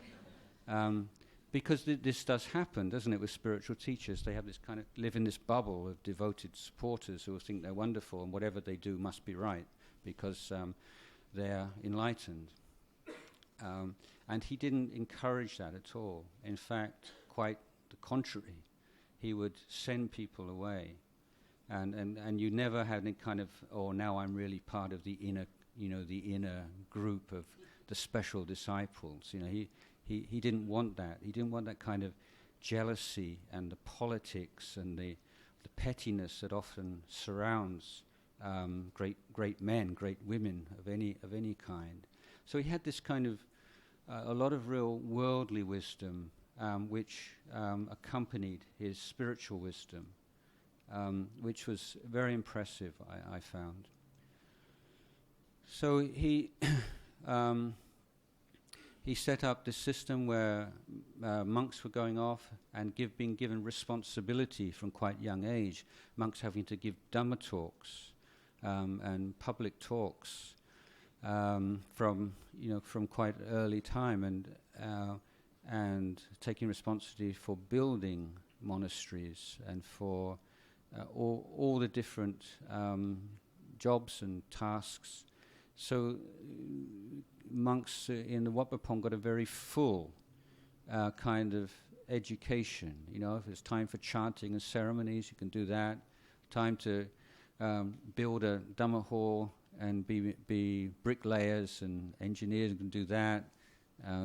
Because this does happen, doesn't it, with spiritual teachers? They have this kind of, live in this bubble of devoted supporters who think they're wonderful and whatever they do must be right because they're enlightened. And he didn't encourage that at all. In fact, quite the contrary. He would send people away. And you never had any kind of, oh, now I'm really part of the inner, the inner group of the special disciples. He didn't want that. He didn't want that kind of jealousy and the politics and the pettiness that often surrounds great men, great women of any kind. So he had this kind of a lot of real worldly wisdom, which accompanied his spiritual wisdom, which was very impressive, I found. So he he set up this system where monks were going off and being given responsibility from quite young age. Monks having to give Dhamma talks and public talks from quite early time, and taking responsibility for building monasteries and for all the different jobs and tasks. So monks in the Wat Pah Pong got a very full kind of education. If it's time for chanting and ceremonies, you can do that. Time to build a Dhamma hall and be bricklayers and engineers, you can do that.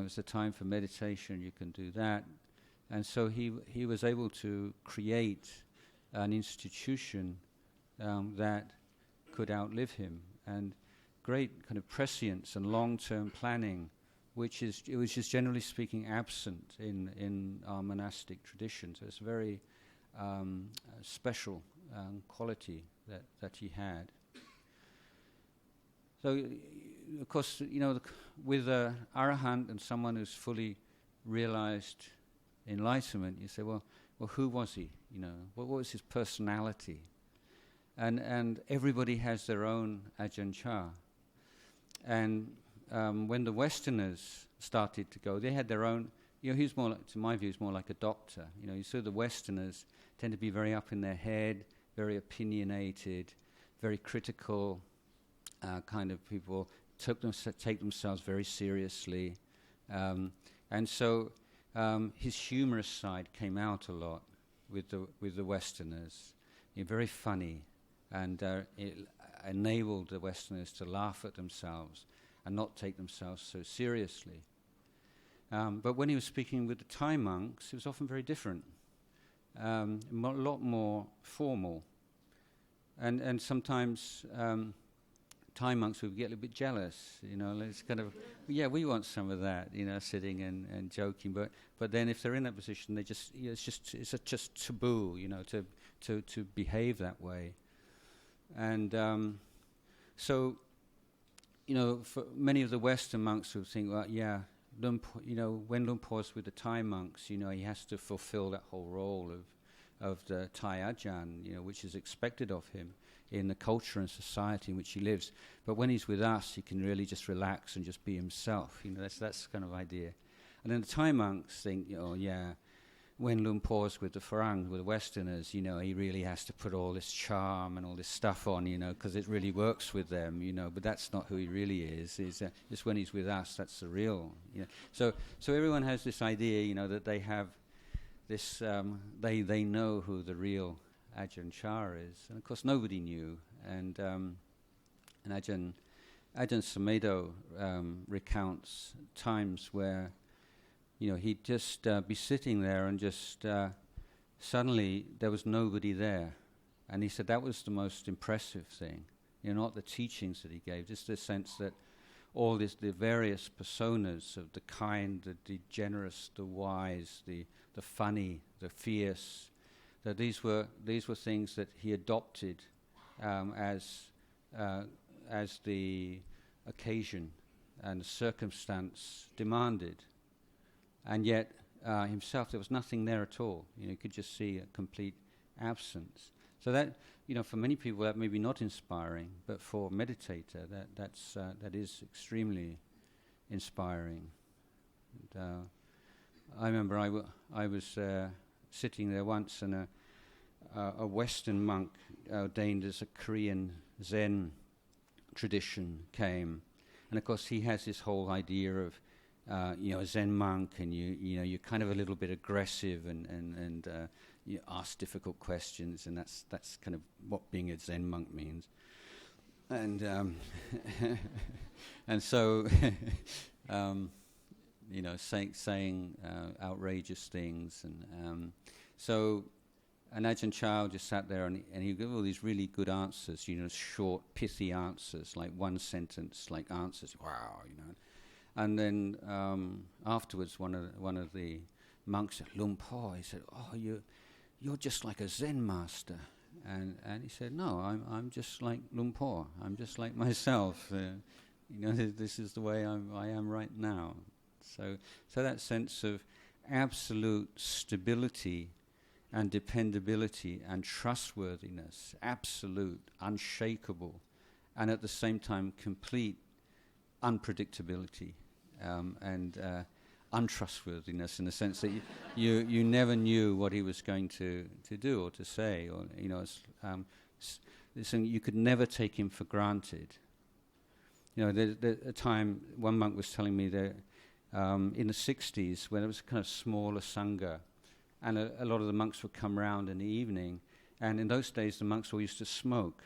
It's a time for meditation, you can do that. And so he was able to create an institution that could outlive him, and great kind of prescience and long-term planning, which is just generally speaking absent in our monastic tradition. So it's a very special quality that he had. So, of course, with an arahant and someone who's fully realized enlightenment, you say, well, who was he? What was his personality? And everybody has their own Ajahn Chah. And when the Westerners started to go, they had their own. He's more, to my view, he's more like a doctor. You saw the Westerners tend to be very up in their head, very opinionated, very critical. Kind of people take themselves very seriously, and so his humorous side came out a lot with the Westerners. Very funny, and it enabled the Westerners to laugh at themselves and not take themselves so seriously. But when he was speaking with the Thai monks, it was often very different, a lot more formal, and sometimes. Thai monks would get a little bit jealous, it's kind of, we want some of that, sitting and joking, but then if they're in that position, they just, it's just taboo, to behave that way. And so, for many of the Western monks would think, well, when Luang Por's with the Thai monks, he has to fulfill that whole role of the Thai Ajahn, which is expected of him in the culture and society in which he lives. But when he's with us, he can really just relax and just be himself. That's kind of idea. And then the Thai monks think, when Luang Por's with the Farang, with the Westerners, he really has to put all this charm and all this stuff on, because it really works with them, but that's not who he really is. It's when he's with us, that's the real, So everyone has this idea, that they have this, they know who the real Ajahn Chah is, and of course nobody knew. And Ajahn Sumedho recounts times where, he'd just be sitting there and just suddenly there was nobody there, and he said that was the most impressive thing. Not the teachings that he gave, just the sense that all the various personas of the kind, the generous, the wise, the funny, the fierce. That these were things that he adopted as the occasion and the circumstance demanded, and yet himself there was nothing there at all. You could just see a complete absence. So that, for many people that may be not inspiring, but for a meditator, that is extremely inspiring. And, I remember I was sitting there once, and a Western monk ordained as a Korean Zen tradition came, and of course he has this whole idea of a Zen monk, and you're kind of a little bit aggressive, and you ask difficult questions, and that's kind of what being a Zen monk means, and and so saying outrageous things, and and Ajahn Chah just sat there, and he gave all these really good answers, short, pithy answers, like one sentence, like answers. Wow, And then afterwards, one of the monks said, "Lumpur," he said, "Oh, you're just like a Zen master," and he said, "No, I'm just like Lumpur. I'm just like myself. This is the way I am right now." So that sense of absolute stability and dependability and trustworthiness, absolute, unshakable, and at the same time complete unpredictability and untrustworthiness, in the sense that you never knew what he was going to do or to say, or you could never take him for granted. There's a time one monk was telling me that in the 60s, when it was a kind of smaller sangha, and a lot of the monks would come round in the evening, and in those days the monks all used to smoke,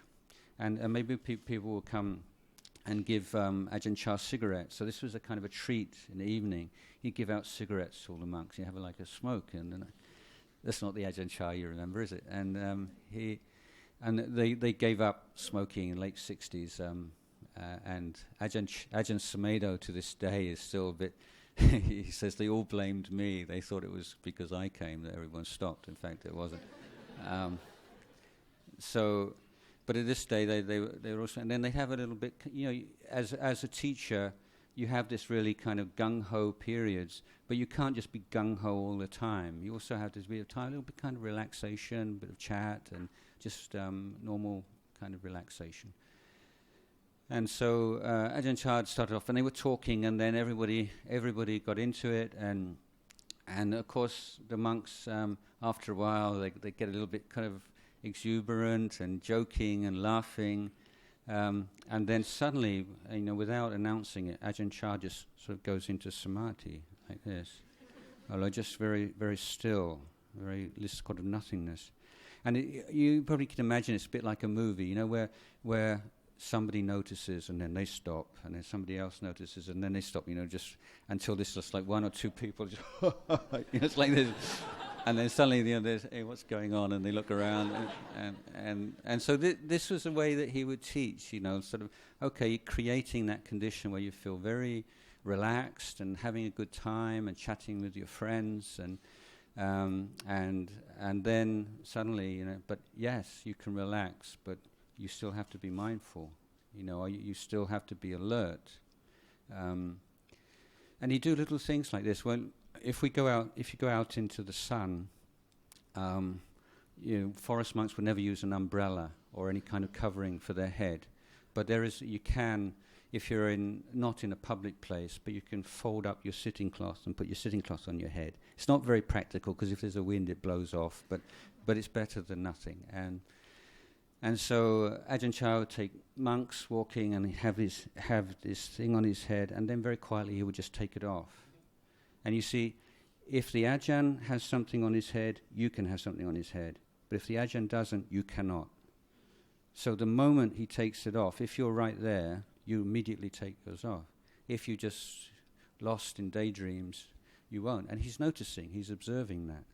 and maybe people would come and give Ajahn Chah cigarettes. So this was a kind of a treat in the evening. He'd give out cigarettes to all the monks. He'd have like a smoke, and that's not the Ajahn Chah you remember, is it? And they gave up smoking in the late 60s, and Ajahn Sumedho to this day is still a bit. He says they all blamed me. They thought it was because I came that everyone stopped. In fact, it wasn't. But at this day, they were also, and then they have a little bit. As a teacher, you have this really kind of gung ho periods, but you can't just be gung ho all the time. You also have to be a little bit kind of relaxation, a bit of chat, and just normal kind of relaxation. And so Ajahn Chah started off, and they were talking, and then everybody got into it, and of course the monks after a while they get a little bit kind of exuberant and joking and laughing, and then suddenly, without announcing it, Ajahn Chah just sort of goes into samadhi like this, just very, very still, very this kind of nothingness, and you probably can imagine it's a bit like a movie, where somebody notices and then they stop, and then somebody else notices and then they stop, just until there's just like one or two people just it's like this, and then suddenly there's, hey, what's going on, and they look around, and so this was a way that he would teach, sort of creating that condition where you feel very relaxed and having a good time and chatting with your friends, and then suddenly, but yes, you can relax, but you still have to be mindful, you still have to be alert. And you do little things like this. Well, if you go out into the sun, forest monks would never use an umbrella or any kind of covering for their head. But you can, if you're not in a public place, but you can fold up your sitting cloth and put your sitting cloth on your head. It's not very practical, because if there's a wind, it blows off, but it's better than nothing. And so Ajahn Chah would take monks walking, and he'd have this thing on his head, and then very quietly he would just take it off. And you see, if the Ajahn has something on his head, you can have something on his head. But if the Ajahn doesn't, you cannot. So the moment he takes it off, if you're right there, you immediately take yours off. If you're just lost in daydreams, you won't. And he's noticing, he's observing that.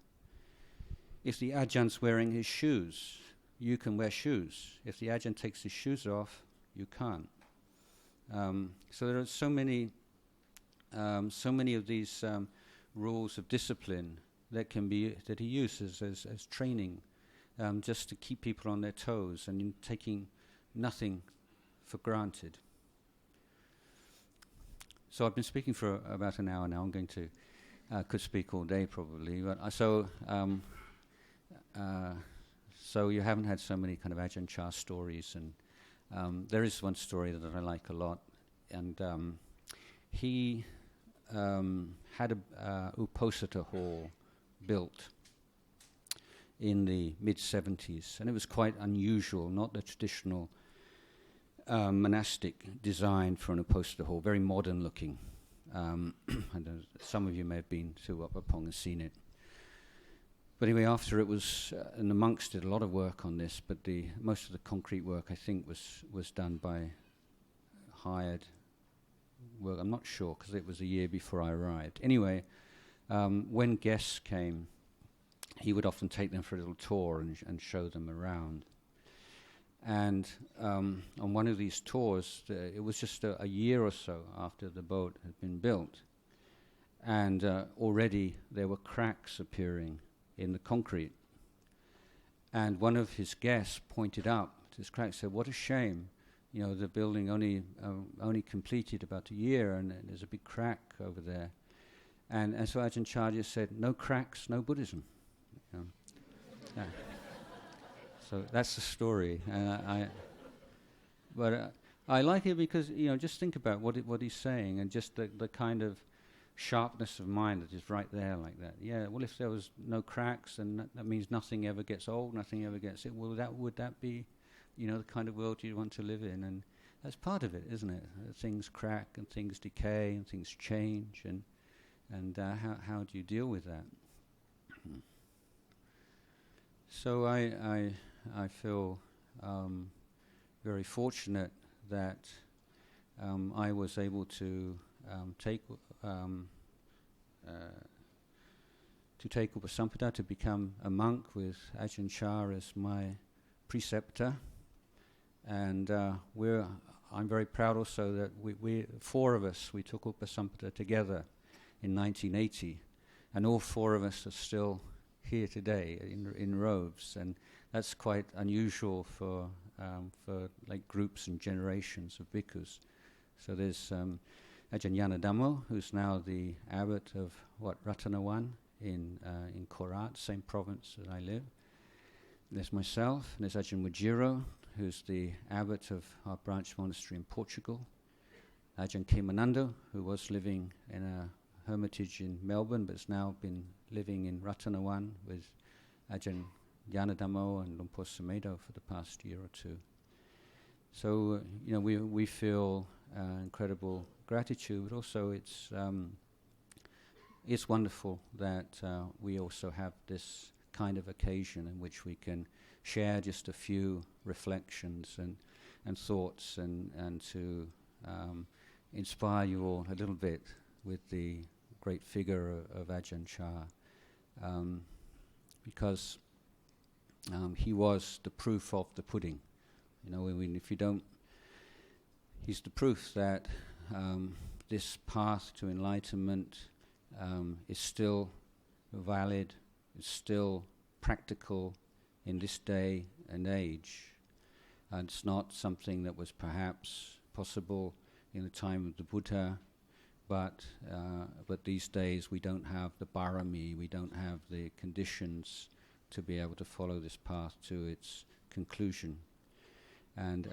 If the Ajahn wearing his shoes, you can wear shoes. If the Ajahn takes his shoes off, you can't. So there are so many of these rules of discipline that he uses as training, just to keep people on their toes and in taking nothing for granted. So I've been speaking for about an hour now. I'm going to so you haven't had so many kind of Ajahn Chah stories, and there is one story that I like a lot, and he had a Uposatha hall built in the mid-70s, and it was quite unusual, not the traditional monastic design for an Uposatha hall, very modern looking. Some of you may have been to Wat Pah Pong and seen it. But anyway, after it was, and the monks did a lot of work on this, but most of the concrete work, I think, was done by hired work. I'm not sure, because it was a year before I arrived. Anyway, when guests came, he would often take them for a little tour and show them around. And on one of these tours, it was just a year or so after the boat had been built, and already there were cracks appearing in the concrete. And one of his guests pointed out this crack, said, "What a shame, the building only completed about a year, and there's a big crack over there." And so Ajahn Chah just said, "No cracks, no Buddhism." Yeah. So that's the story. But I like it because just think about what he's saying, and just the kind of sharpness of mind that is right there like that. Yeah. Well, if there was no cracks, then that means nothing ever gets old, nothing ever gets it. Well, would that be, the kind of world you want to live in? And that's part of it, isn't it? Things crack and things decay and things change, and how do you deal with that? So I feel very fortunate that I was able to take Upasampada, to become a monk with Ajahn Chah as my preceptor, and I'm very proud also that we four of us, we took Upasampada together in 1980, and all four of us are still here today in robes, and that's quite unusual for like groups and generations of bhikkhus. So there's Ajahn Yanadammo, who's now the abbot of Ratanawan in Korat, same province that I live. There's myself, and there's Ajahn Wajiro, who's the abbot of our branch monastery in Portugal. Ajahn Kemanando, who was living in a hermitage in Melbourne, but has now been living in Ratanawan with Ajahn Yanadammo and Lumpur Sumedho for the past year or two. So, we feel incredible gratitude, but also it's wonderful that we also have this kind of occasion in which we can share just a few reflections and thoughts, and to inspire you all a little bit with the great figure of Ajahn Chah, because he was the proof of the pudding. If you don't, he's the proof that this path to enlightenment is still valid, is still practical in this day and age. And it's not something that was perhaps possible in the time of the Buddha, but these days we don't have the barami, we don't have the conditions to be able to follow this path to its conclusion. And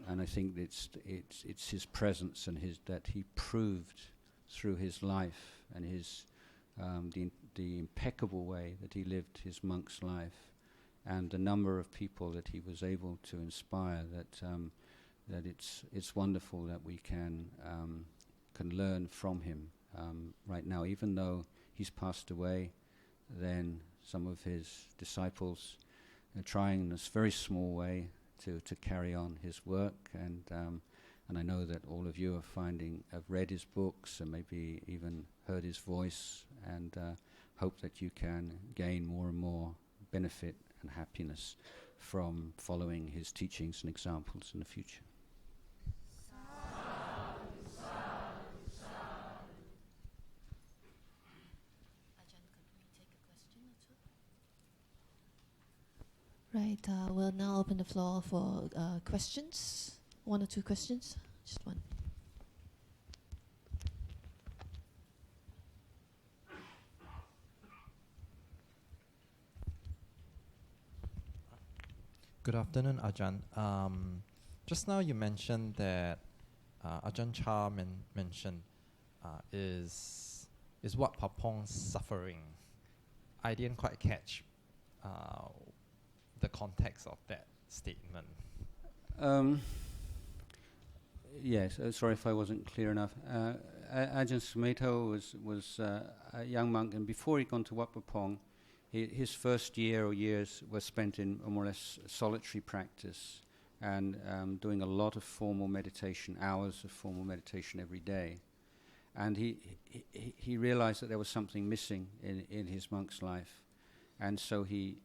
I think it's his presence and that he proved through his life and his the impeccable way that he lived his monk's life, and the number of people that he was able to inspire, that it's wonderful that we can learn from him right now. Even though he's passed away, then some of his disciples are trying in this very small way to carry on his work, and I know that all of you have read his books and maybe even heard his voice, and hope that you can gain more and more benefit and happiness from following his teachings and examples in the future.
Right, we'll now open the floor for questions. One or two questions, just one.
Good afternoon, Ajahn. Just now you mentioned that Ajahn Chah mentioned is Wat Pah Pong suffering. I didn't quite catch the context of that statement.
Yes, sorry if I wasn't clear enough. Ajahn Sumedho was a young monk, and before he'd gone to Wat Pah Pong, his first year or years were spent in a more or less solitary practice and doing a lot of formal meditation, hours of formal meditation every day. And he realized that there was something missing in his monk's life. And so he,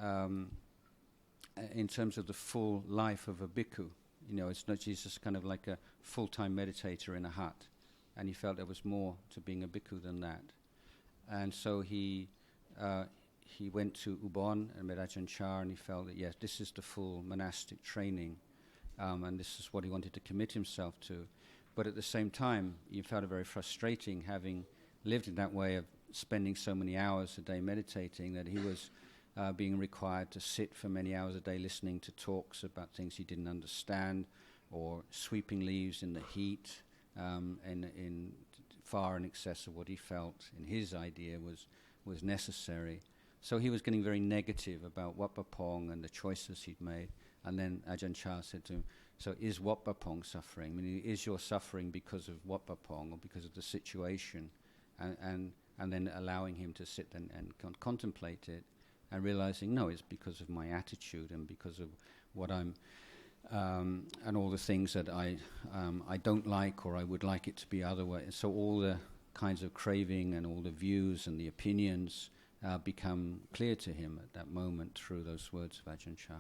in terms of the full life of a bhikkhu, you know, it's not just kind of like a full-time meditator in a hut. And he felt there was more to being a bhikkhu than that. And so he went to Ubon and met Ajahn Chah, and he felt that, yes, this is the full monastic training, and this is what he wanted to commit himself to. But at the same time, he found it very frustrating, having lived in that way of spending so many hours a day meditating, that he was being required to sit for many hours a day listening to talks about things he didn't understand, or sweeping leaves in the heat, in far in excess of what he felt in his idea was necessary. So he was getting very negative about Wat Pah Pong and the choices he'd made. And then Ajahn Chah said to him, so is Wat Pah Pong suffering? I mean, is your suffering because of Wat Pah Pong or because of the situation? And then allowing him to sit and contemplate it, and realizing, no, it's because of my attitude and because of what I'm, and all the things that I don't like, or I would like it to be otherwise. So all the kinds of craving and all the views and the opinions become clear to him at that moment through those words of Ajahn Chah.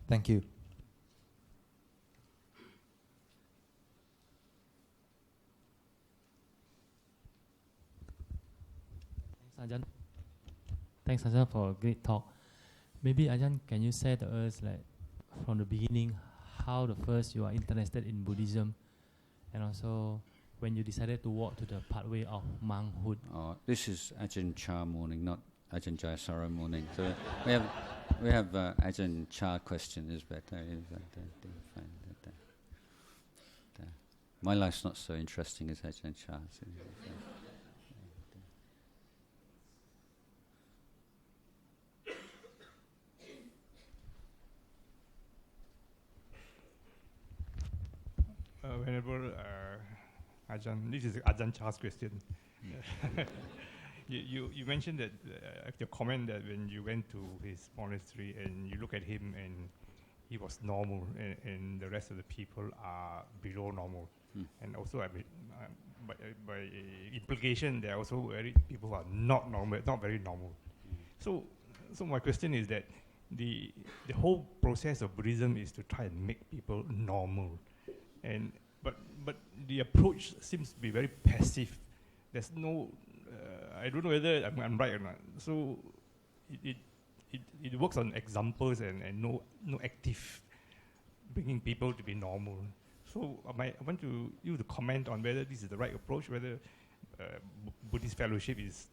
Thank you.
Thanks, Ajahn. Thanks, Ajahn, for a great talk. Maybe, Ajahn, can you say to us, like, from the beginning, how the first you are interested in Buddhism, and also when you decided to walk to the pathway of monkhood?
This is Ajahn Chah morning, not Ajahn Jayasaro morning. So we have Ajahn Chah question is better. My life's not so interesting as Ajahn Chah. So
Whenever Ajahn, this is Ajahn Chah's question. You mentioned that your comment that when you went to his monastery and you look at him and he was normal, and the rest of the people are below normal, and also by implication there are also people who are not normal, not very normal. So my question is that the whole process of Buddhism is to try and make people normal. But the approach seems to be very passive. There's no, I don't know whether I'm right or not. So it works on examples and no active bringing people to be normal. So I want you to comment on whether this is the right approach, whether Buddhist fellowship is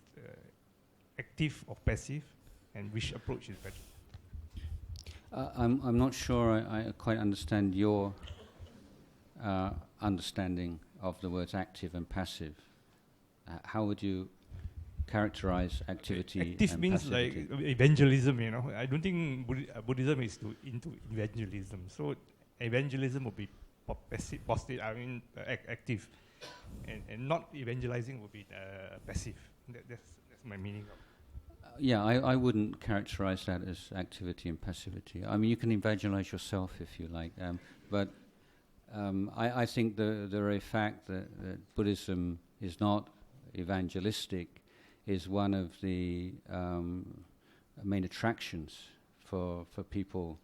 active or passive, and which approach is better.
I'm not sure I quite understand your understanding of the words active and passive. How would you characterize activity?
Active
and
means
passivity?
like evangelism, you know. I don't think Buddhism is into evangelism. So evangelism would be passive, positive, active, and not evangelizing would be passive. That's my meaning of.
Yeah, I wouldn't characterize that as activity and passivity. I mean, you can evangelize yourself if you like, but I think the very fact that Buddhism is not evangelistic is one of the main attractions for people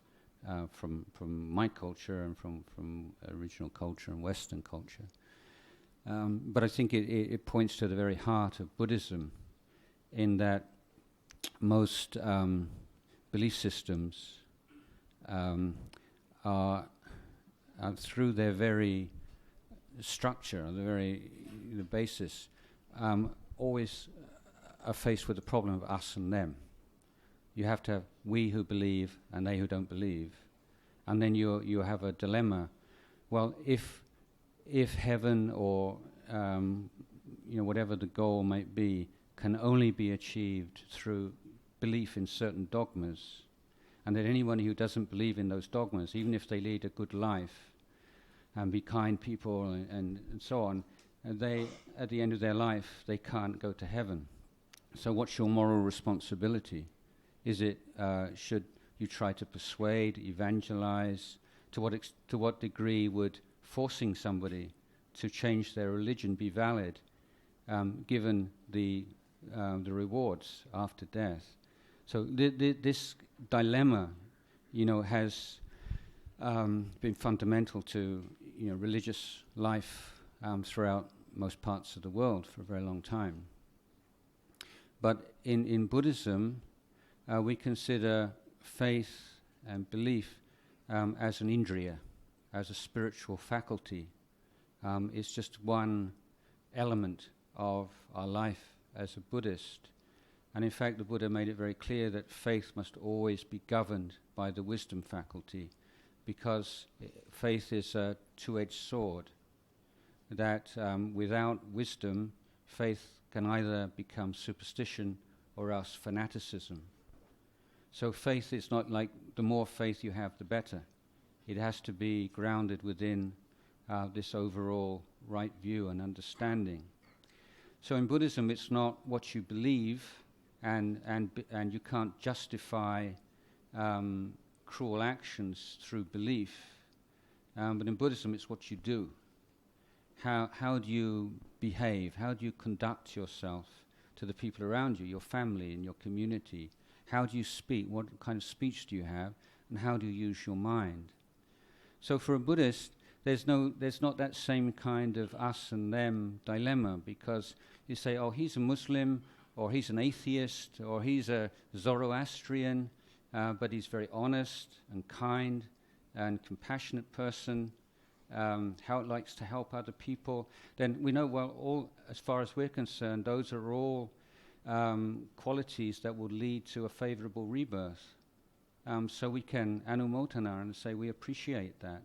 from my culture and from original culture and Western culture. But I think it points to the very heart of Buddhism, in that most belief systems are through their very structure, the basis, always are faced with the problem of us and them. You have to have we who believe and they who don't believe. And then you have a dilemma. Well, if heaven or whatever the goal might be can only be achieved through belief in certain dogmas, and that anyone who doesn't believe in those dogmas, even if they lead a good life and be kind people and so on, they, at the end of their life, they can't go to heaven. So what's your moral responsibility? Is it, should you try to persuade, evangelize? To what degree would forcing somebody to change their religion be valid, given the rewards after death? So this dilemma, has been fundamental to religious life throughout most parts of the world for a very long time. But in Buddhism, we consider faith and belief as an indriya, as a spiritual faculty. It's just one element of our life as a Buddhist. And in fact, the Buddha made it very clear that faith must always be governed by the wisdom faculty, because faith is a two-edged sword, that without wisdom, faith can either become superstition or else fanaticism. So faith is not like the more faith you have, the better. It has to be grounded within this overall right view and understanding. So in Buddhism, it's not what you believe, and you can't justify cruel actions through belief. But in Buddhism, it's what you do. How do you behave? How do you conduct yourself to the people around you, your family and your community? How do you speak? What kind of speech do you have? And how do you use your mind? So for a Buddhist, there's not that same kind of us and them dilemma, because you say, oh, he's a Muslim, or he's an atheist, or he's a Zoroastrian, but he's very honest and kind and compassionate person, how it likes to help other people. Then we know, well, all, as far as we're concerned, those are all qualities that will lead to a favorable rebirth. So we can anumotana and say we appreciate that.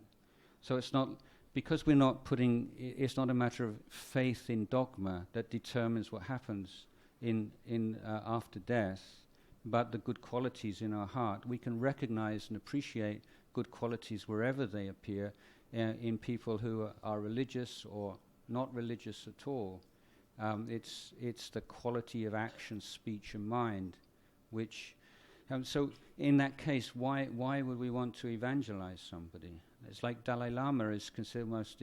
So it's not, because we're not putting, it's not a matter of faith in dogma that determines what happens in after death, but the good qualities in our heart. We can recognize and appreciate good qualities wherever they appear, in people who are religious or not religious at all. It's the quality of action, speech, and mind, which. So in that case, why would we want to evangelize somebody? It's like Dalai Lama is considered the most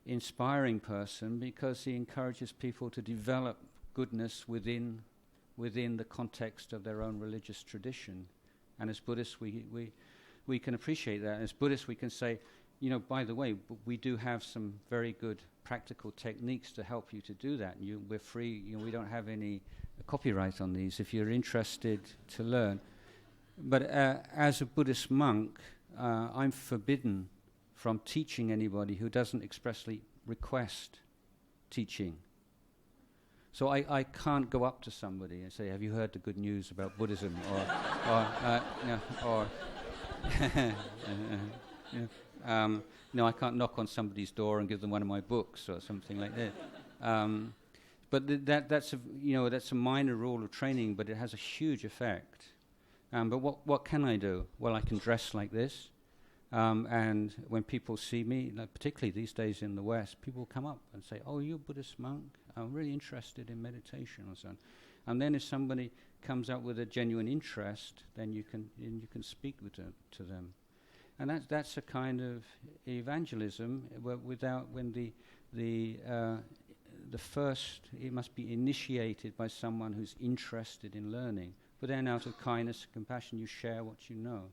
inspiring person, because he encourages people to develop goodness within the context of their own religious tradition. And as Buddhists, we can appreciate that. As Buddhists, we can say, by the way, we do have some very good practical techniques to help you to do that. We're free. We don't have any copyright on these if you're interested to learn. But as a Buddhist monk, I'm forbidden from teaching anybody who doesn't expressly request teaching. So I can't go up to somebody and say, have you heard the good news about Buddhism? I can't knock on somebody's door and give them one of my books or something like that. But that's a minor rule of training, but it has a huge effect. But what can I do? Well, I can dress like this, and when people see me, particularly these days in the West, people come up and say, "Oh, you're a Buddhist monk? I'm really interested in meditation," or so on. And then if somebody comes up with a genuine interest, then you can speak to them, and that's a kind of evangelism. The first, it must be initiated by someone who's interested in learning. But then out of kindness and compassion, you share what you know.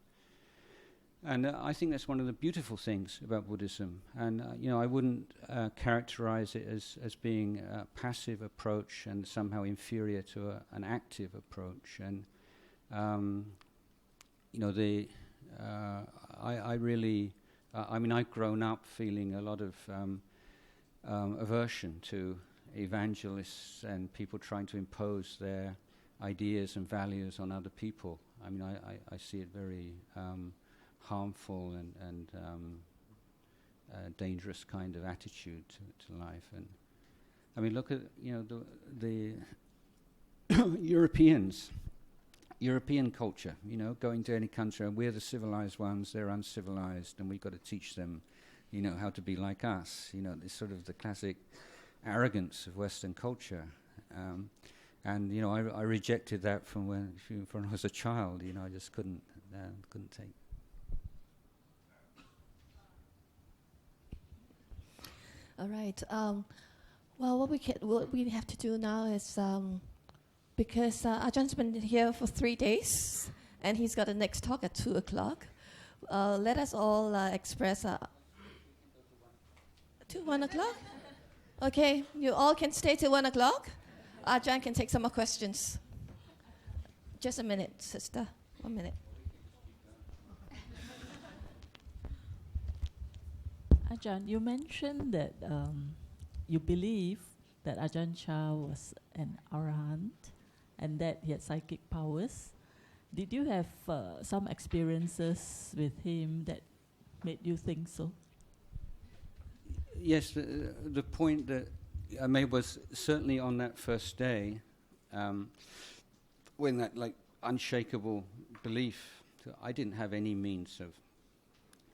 And I think that's one of the beautiful things about Buddhism. And, I wouldn't characterize it as being a passive approach and somehow inferior to an active approach. And, I've grown up feeling a lot of aversion to evangelists and people trying to impose their ideas and values on other people. I mean, I see it very harmful and dangerous kind of attitude to life. And I mean, look at the European culture. Going to any country, and we're the civilized ones; they're uncivilized, and we've got to teach them, how to be like us. This sort of the classic arrogance of Western culture. And I rejected that from when I was a child. I just couldn't take.
All right. Well, what we have to do now is because Ajahn has been here for 3 days, and he's got a next talk at 2:00. Let us all express to 1:00. Okay, you all can stay till 1:00. Ajahn can take some more questions. Just a minute, sister. 1 minute.
Ajahn, you mentioned that you believe that Ajahn Chah was an arahant and that he had psychic powers. Did you have some experiences with him that made you think so?
Yes, the point that I made was certainly on that first day, when that unshakable belief, I didn't have any means of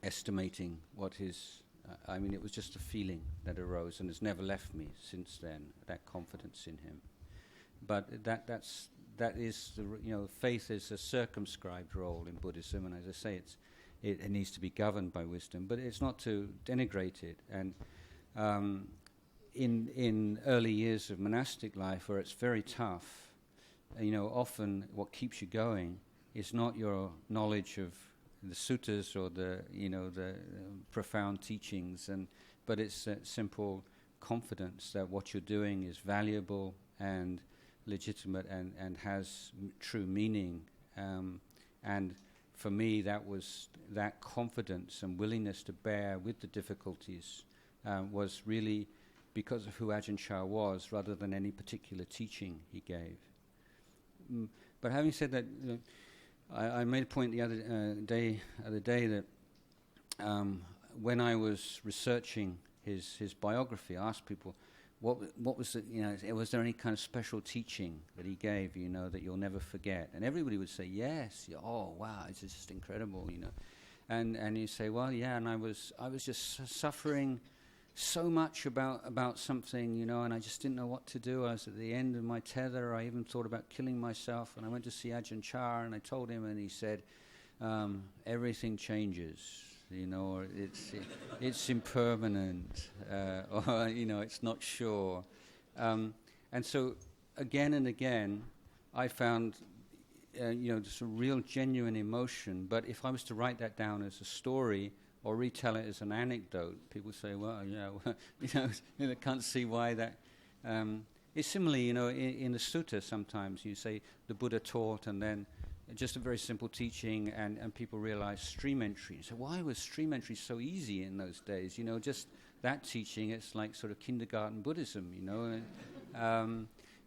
estimating what his. It was just a feeling that arose, and has never left me since then. That confidence in him, but that is faith is a circumscribed role in Buddhism, and as I say, it needs to be governed by wisdom, but it's not to denigrate it. And in early years of monastic life, where it's very tough, often what keeps you going is not your knowledge of the suttas or the profound teachings, but it's a simple confidence that what you're doing is valuable and legitimate and has true meaning. And for me, that was that confidence and willingness to bear with the difficulties was really because of who Ajahn Chah was, rather than any particular teaching he gave. But having said that, I made a point the other day that when I was researching his biography, I asked people, what was it? Was there any kind of special teaching that he gave, that you'll never forget? And everybody would say yes. Oh wow, it's just incredible, And you say, well, yeah, and I was just suffering so much about something, and I just didn't know what to do. I was at the end of my tether. I even thought about killing myself, and I went to see Ajahn Chah, and I told him, and he said, everything changes, or it's impermanent, or it's not sure. And so again and again, I found just a real genuine emotion. But if I was to write that down as a story or retell it as an anecdote, people say, well, I can't see why that. It's similarly, in the sutta sometimes you say the Buddha taught, and then just a very simple teaching, and people realize stream entry. So why was stream entry so easy in those days? Just that teaching, it's like sort of kindergarten Buddhism,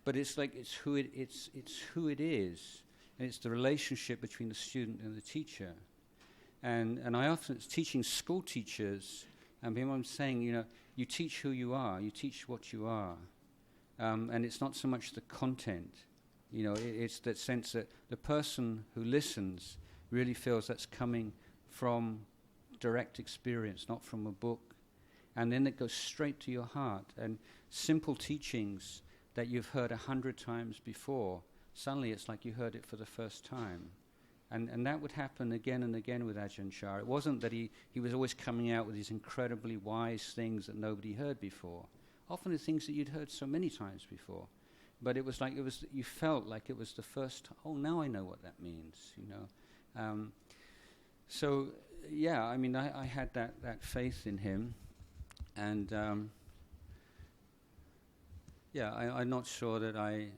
but it's like it's who it is, and it's the relationship between the student and the teacher. And I often, it's teaching school teachers, and I'm saying, you teach who you are, you teach what you are. And it's not so much the content, it's that sense that the person who listens really feels that's coming from direct experience, not from a book. And then it goes straight to your heart. And simple teachings that you've heard 100 times before, suddenly it's like you heard it for the first time. And that would happen again and again with Ajahn Chah. It wasn't that he was always coming out with these incredibly wise things that nobody heard before. Often the things that you'd heard so many times before. But it was like you felt like it was the first, now I know what that means, So, yeah, I had that faith in him. And, I'm not sure that I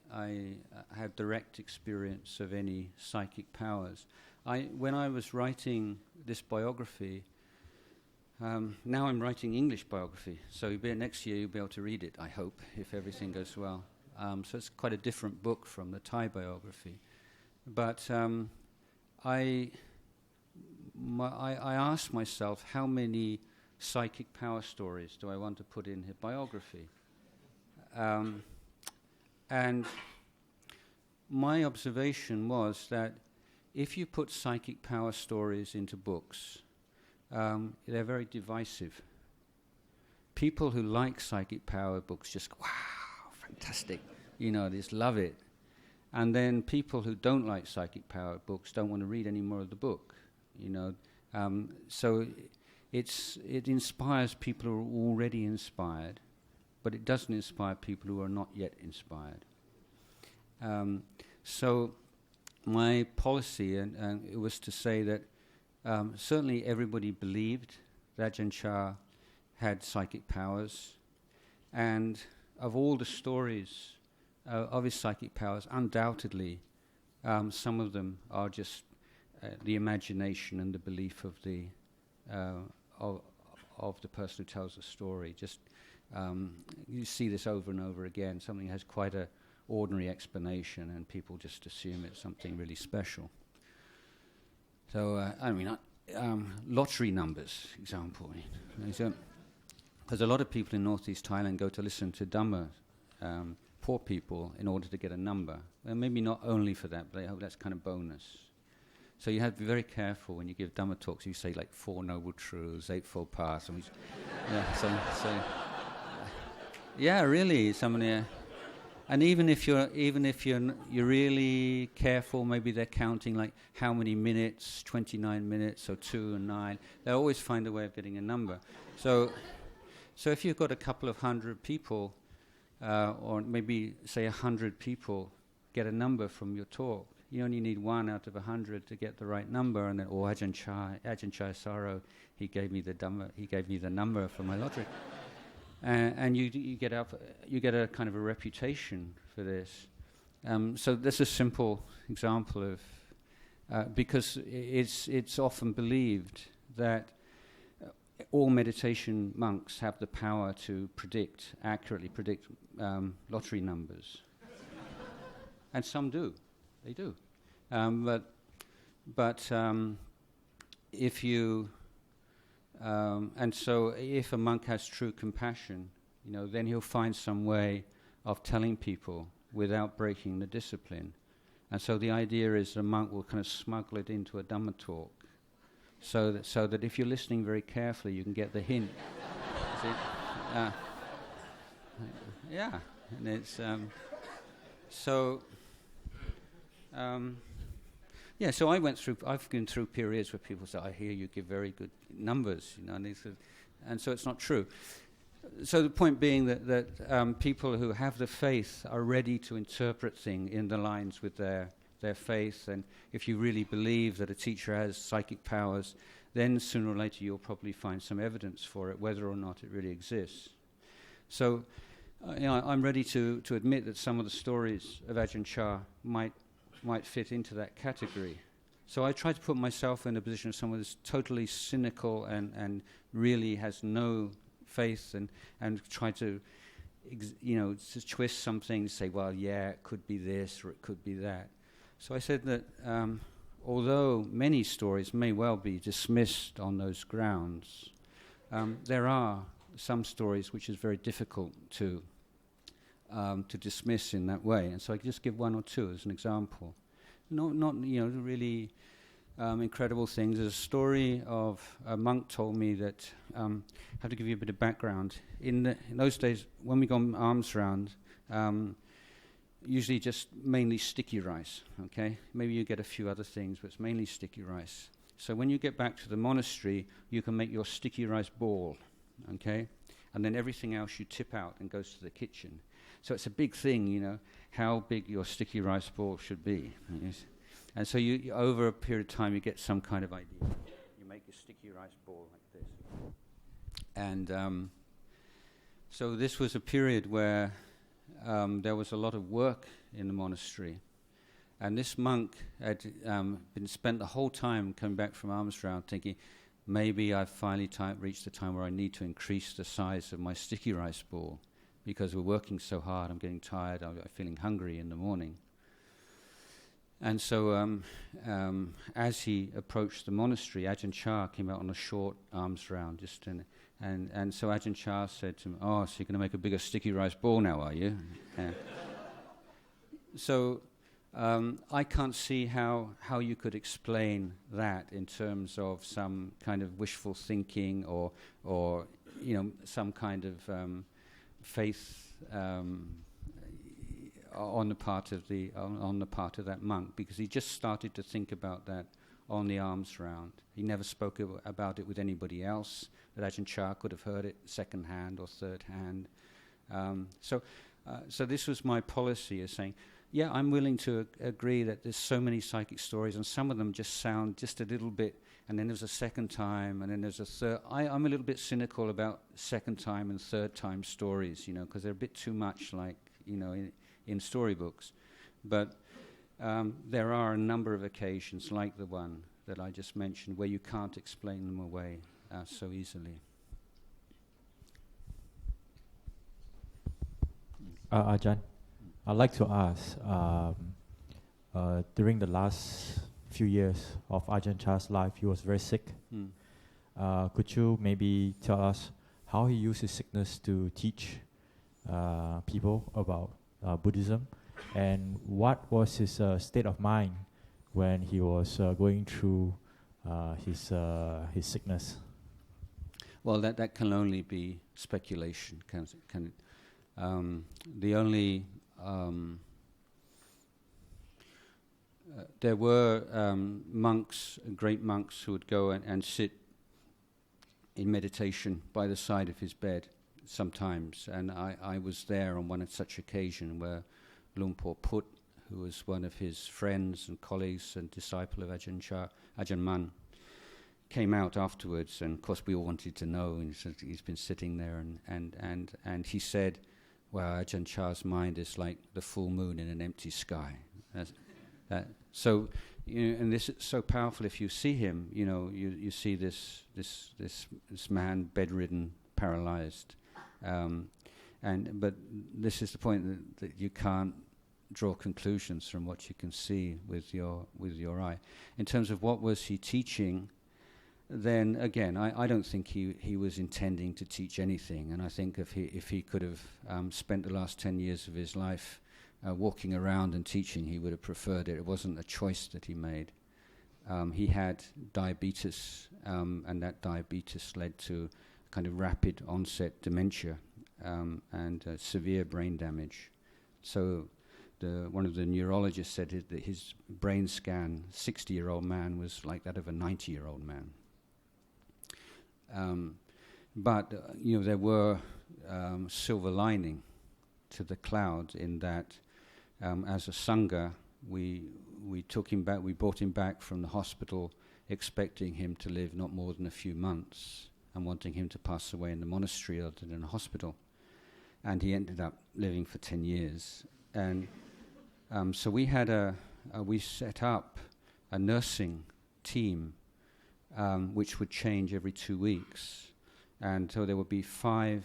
had direct experience of any psychic powers. When I was writing this biography, Now I'm writing English biography, so next year you'll be able to read it, I hope, if everything goes well. So it's quite a different book from the Thai biography. But I asked myself, how many psychic power stories do I want to put in his biography? And my observation was that if you put psychic power stories into books, they're very divisive. People who like psychic power books just go, wow, fantastic, they just love it. And then people who don't like psychic power books don't want to read any more of the book, So it inspires people who are already inspired, but it doesn't inspire people who are not yet inspired. So my policy and it was to say that certainly everybody believed that Ajahn Chah had psychic powers, and of all the stories of his psychic powers, undoubtedly some of them are just the imagination and the belief of the person who tells the story. Just you see this over and over again. Something has quite a ordinary explanation, and people just assume it's something really special. So lottery numbers, example. Because a lot of people in northeast Thailand go to listen to Dhamma, poor people, in order to get a number. Well, maybe not only for that, but they hope that's kind of bonus. So you have to be very careful when you give Dhamma talks. You say like 4 Noble Truths, 8-Fold Paths. Yeah, really, somebody. And even if you're really careful, maybe they're counting like how many minutes, 29 minutes, or 2 and 9. They'll always find a way of getting a number. So if you've got a couple of hundred people, or maybe say 100 people, get a number from your talk. You only need 1 out of 100 to get the right number, and then Ajahn Jayasaro, he gave me the number for my lottery. And you get a kind of a reputation for this. So that's a simple example of because it's often believed that all meditation monks have the power to accurately predict lottery numbers, and some do. They do. But if you and so if a monk has true compassion, then he'll find some way of telling people without breaking the discipline. And so the idea is the monk will kind of smuggle it into a Dhamma talk, so that if you're listening very carefully, you can get the hint. Yeah, and it's yeah, so I've been through periods where people say, I hear you give very good numbers, and so it's not true. So the point being that people who have the faith are ready to interpret things in the lines with their faith, and if you really believe that a teacher has psychic powers, then sooner or later you'll probably find some evidence for it, whether or not it really exists. So I'm ready to admit that some of the stories of Ajahn Chah might fit into that category. So I try to put myself in a position of someone who's totally cynical and really has no faith, and try to to twist something to say, well, yeah, it could be this or it could be that. So I said that although many stories may well be dismissed on those grounds, there are some stories which is very difficult to dismiss in that way, and so I just give 1 or 2 as an example. Not really incredible things. There's a story of a monk told me that. I have to give you a bit of background. In those days, when we go alms round, usually just mainly sticky rice. Okay, maybe you get a few other things, but it's mainly sticky rice. So when you get back to the monastery, you can make your sticky rice ball. Okay, and then everything else you tip out and goes to the kitchen. So it's a big thing, how big your sticky rice ball should be. Yes. And so you over a period of time, you get some kind of idea. You make a sticky rice ball like this. And so this was a period where there was a lot of work in the monastery. And this monk had spent the whole time coming back from alms round thinking, maybe I've finally reached the time where I need to increase the size of my sticky rice ball, because we're working so hard, I'm getting tired, I'm feeling hungry in the morning. And so as he approached the monastery, Ajahn Chah came out on a short arms round, and so Ajahn Chah said to him, "Oh, so you're going to make a bigger sticky rice ball now, are you?" So I can't see how you could explain that in terms of some kind of wishful thinking or some kind of faith on the part of that monk, because he just started to think about that on the alms round. He never spoke about it with anybody else, that Ajahn Chah could have heard it second hand or third hand. So this was my policy, as saying, yeah, I'm willing to agree that there's so many psychic stories, and some of them just sound just a little bit, and then there's a second time, and then there's a third. I'm a little bit cynical about second time and third time stories, because they're a bit too much like, in storybooks. But there are a number of occasions, like the one that I just mentioned, where you can't explain them away so easily.
Ajahn, I'd like to ask, during the last few years of Ajahn Chah's life, he was very sick. Could you maybe tell us how he used his sickness to teach people about Buddhism, and what was his state of mind when he was going through his sickness?
Well, that can only be speculation. The only there were monks, great monks, who would go and sit in meditation by the side of his bed sometimes, and I was there on one such occasion where Lumpur Put, who was one of his friends and colleagues and disciple of Ajahn Chah, Ajahn Mun, came out afterwards, and of course we all wanted to know, and he's been sitting there, and he said, well, Ajahn Chah's mind is like the full moon in an empty sky. So, and this is so powerful. If you see him, you see this man bedridden, paralyzed, but this is the point that you can't draw conclusions from what you can see with your eye. In terms of what was he teaching, then again, I don't think he was intending to teach anything, and I think if he could have spent the last 10 years of his life walking around and teaching, he would have preferred it. It wasn't a choice that he made. He had diabetes, and that diabetes led to kind of rapid onset dementia and severe brain damage. So one of the neurologists said that his brain scan, 60-year-old man, was like that of a 90-year-old man. But there were silver lining to the cloud, in that as a sangha, we took him back, we brought him back from the hospital, expecting him to live not more than a few months, and wanting him to pass away in the monastery rather than in a hospital. And he ended up living for 10 years. And so we had we set up a nursing team, which would change every 2 weeks. And so there would be 5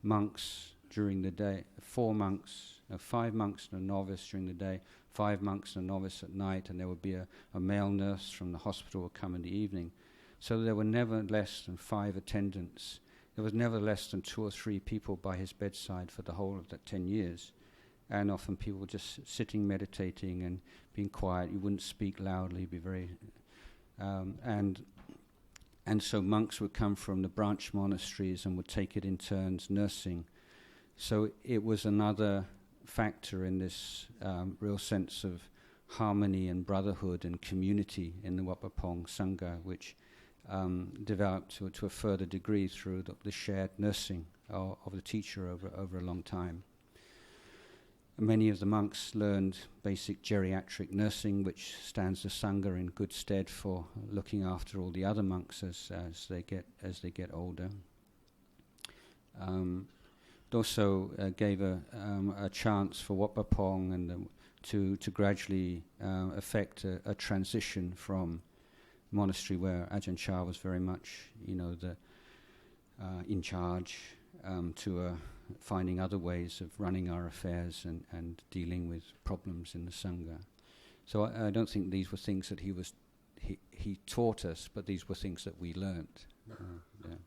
monks during the day, 5 monks and a novice during the day, 5 monks and a novice at night, and there would be a male nurse from the hospital would come in the evening. So there were never less than 5 attendants. There was never less than 2 or 3 people by his bedside for the whole of that 10 years. And often people were just sitting, meditating and being quiet. You wouldn't speak loudly, be very... And so monks would come from the branch monasteries and would take it in turns nursing. So it was another factor in this real sense of harmony and brotherhood and community in the Wat Pah Pong Sangha, which developed to a further degree through the shared nursing of the teacher over a long time. Many of the monks learned basic geriatric nursing, which stands the Sangha in good stead for looking after all the other monks as they get older. It also gave a chance for Wat Pah Pong and to gradually effect a transition from monastery where Ajahn Chah was very much, the in charge, to finding other ways of running our affairs and dealing with problems in the sangha. So I don't think these were things that he taught us, but these were things that we learnt. Yeah.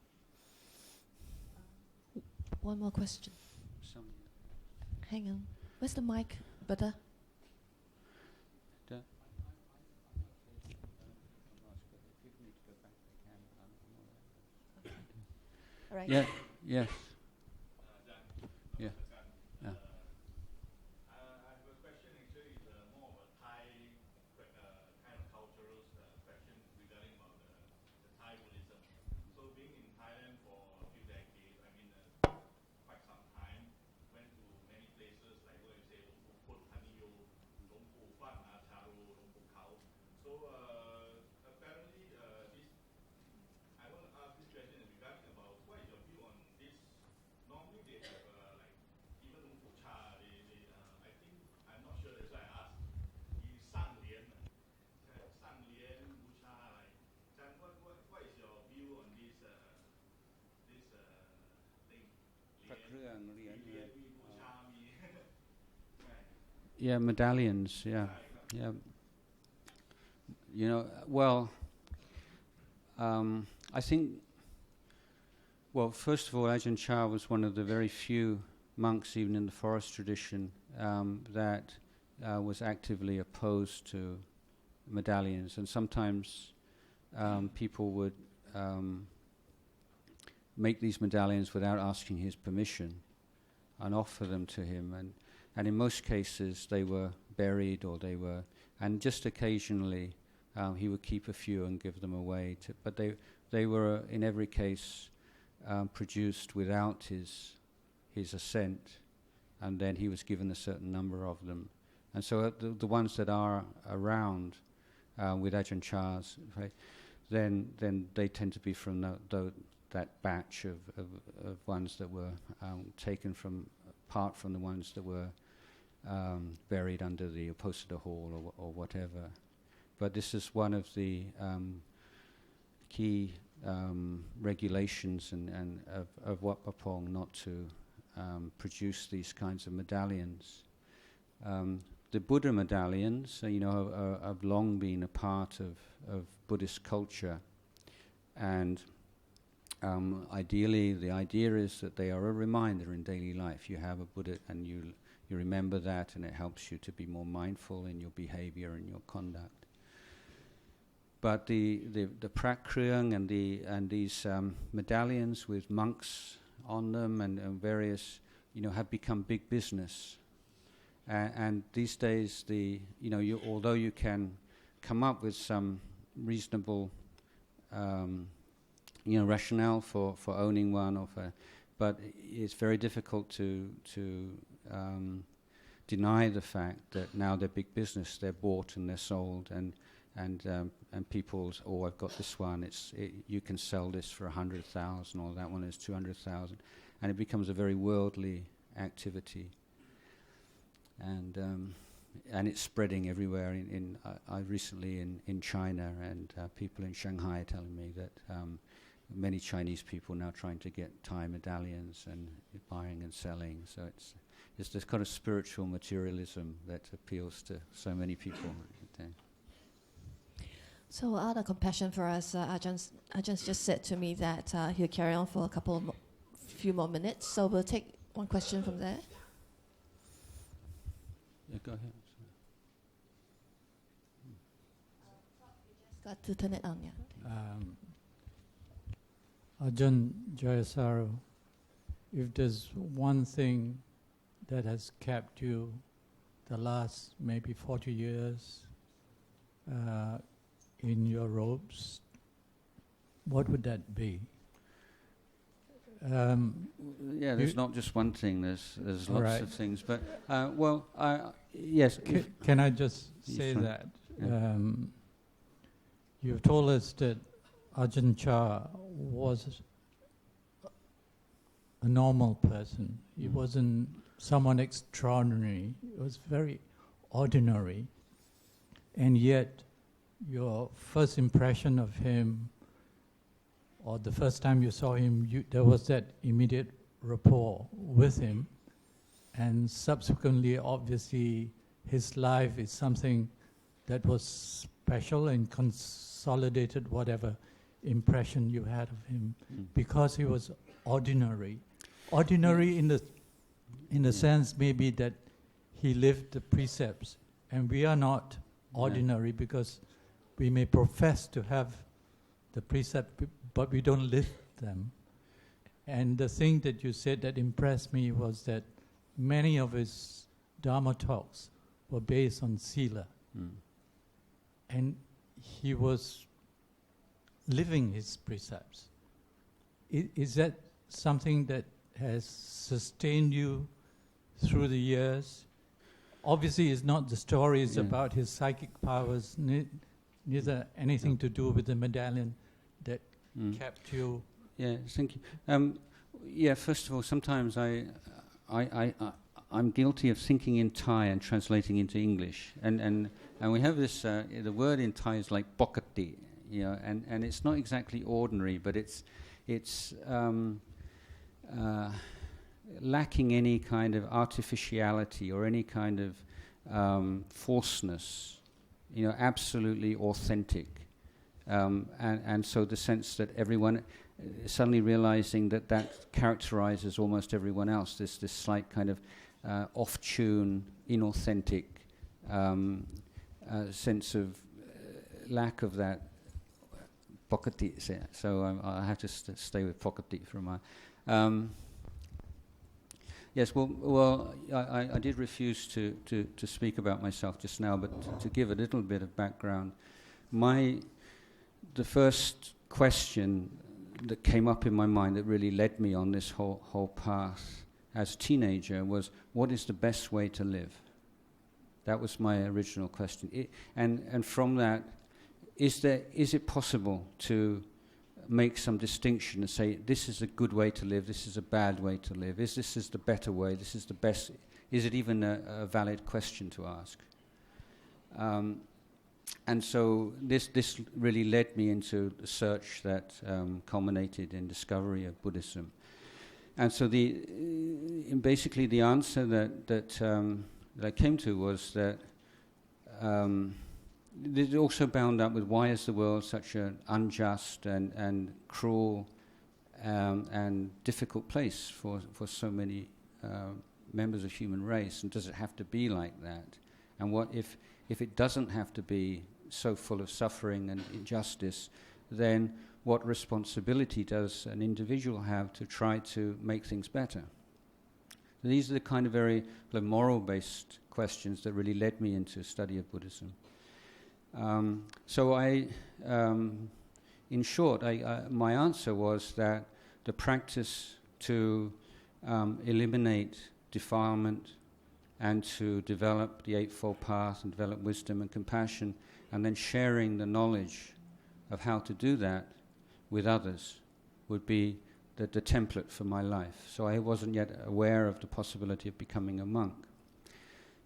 One more question. Hang on. Where's the mic, Buddha? All right.
Yeah. Yes. Yeah. Yeah.
I have a question. Actually, it's more of a Thai kind of cultural question regarding about the Thai Buddhism. So, being in Thailand for a few decades, I mean, quite some time, went to many places like what you say, Long Pu Phut, Haniyo, Long Pu Fan, Charu, Long Pu Khao. So, apparently, I want to ask this question regarding about what is your view on this. Normally, they have like even Long Pu Cha. I think I'm not sure. That's why I asked. He sang lian, Wu Cha. Like, what is your view on this thing? Lian, Wu Cha, right.
Yeah, medallions. Yeah, yeah. I think. Well, first of all, Ajahn Chah was one of the very few monks, even in the forest tradition, that was actively opposed to medallions. And sometimes people would make these medallions without asking his permission and offer them to him. And in most cases, they were buried and just occasionally he would keep a few and give them away. But they were, in every case, produced without his assent, and then he was given a certain number of them. And so the ones that are around with Ajahn Chah's, right, then they tend to be from that batch of ones that were taken apart from the ones that were buried under the Uposatha hall or whatever. But this is one of the key regulations and of Wat Pah Pong, not to produce these kinds of medallions. The Buddha medallions, have long been a part of Buddhist culture, and ideally, the idea is that they are a reminder in daily life. You have a Buddha, and you remember that, and it helps you to be more mindful in your behavior and your conduct. But the prak kriyang and these medallions with monks on them and various, have become big business. And these days, although you can come up with some reasonable, rationale for owning one, but it's very difficult to deny the fact that now they're big business. They're bought and they're sold, and people's, I've got this one. You can sell this for 100,000, or that one is 200,000, and it becomes a very worldly activity. And it's spreading everywhere. I recently in China, and people in Shanghai are telling me that many Chinese people now trying to get Thai medallions and buying and selling. So it's this kind of spiritual materialism that appeals to so many people.
So out of compassion for us, Ajahn just said to me that he'll carry on for few more minutes. So we'll take one question from there.
Yeah, go ahead.
Just got to turn it on, yeah.
Ajahn Jayasaro, if there's one thing that has kept you the last maybe 40 years in your robes, what would that be?
There's not just one thing. There's lots of things. But yes.
Can I just say that you've told us that Ajahn Chah was a normal person. He wasn't someone extraordinary. He was very ordinary, and yet your first impression of him, or the first time you saw him, there was that immediate rapport with him, and subsequently, obviously, his life is something that was special and consolidated whatever impression you had of him, because he was ordinary. Ordinary in the sense maybe that he lived the precepts, and we are not ordinary because we may profess to have the precept, but we don't live them. And the thing that you said that impressed me was that many of his Dharma talks were based on sila. And he was living his precepts. Is that something that has sustained you through the years? Obviously, it's not the stories about his psychic powers, neither anything to do with the medallion that kept you.
Yeah, thank you. First of all, sometimes I'm guilty of thinking in Thai and translating into English, and we have this. The word in Thai is like pokati, and it's not exactly ordinary, but it's lacking any kind of artificiality or any kind of falseness, absolutely authentic. And so the sense that everyone suddenly realizing that characterizes almost everyone else, this slight kind of off-tune, inauthentic sense of lack of that pokati. So I have to stay with pokati for a while. Yes, well, I did refuse to speak about myself just now, but to give a little bit of background, the first question that came up in my mind that really led me on this whole path as a teenager was, what is the best way to live? That was my original question. And from that, is it possible to make some distinction and say, this is a good way to live, this is a bad way to live, this is the better way, this is the best? Is it even a valid question to ask? And so this really led me into the search that culminated in discovery of Buddhism. And so basically the answer that I came to was that it's also bound up with why is the world such an unjust and cruel and difficult place for so many members of human race, and does it have to be like that? And what if it doesn't have to be so full of suffering and injustice, then what responsibility does an individual have to try to make things better? These are the kind of very moral-based questions that really led me into study of Buddhism. So in short, my answer was that the practice to eliminate defilement and to develop the Eightfold Path and develop wisdom and compassion, and then sharing the knowledge of how to do that with others would be the template for my life. So I wasn't yet aware of the possibility of becoming a monk.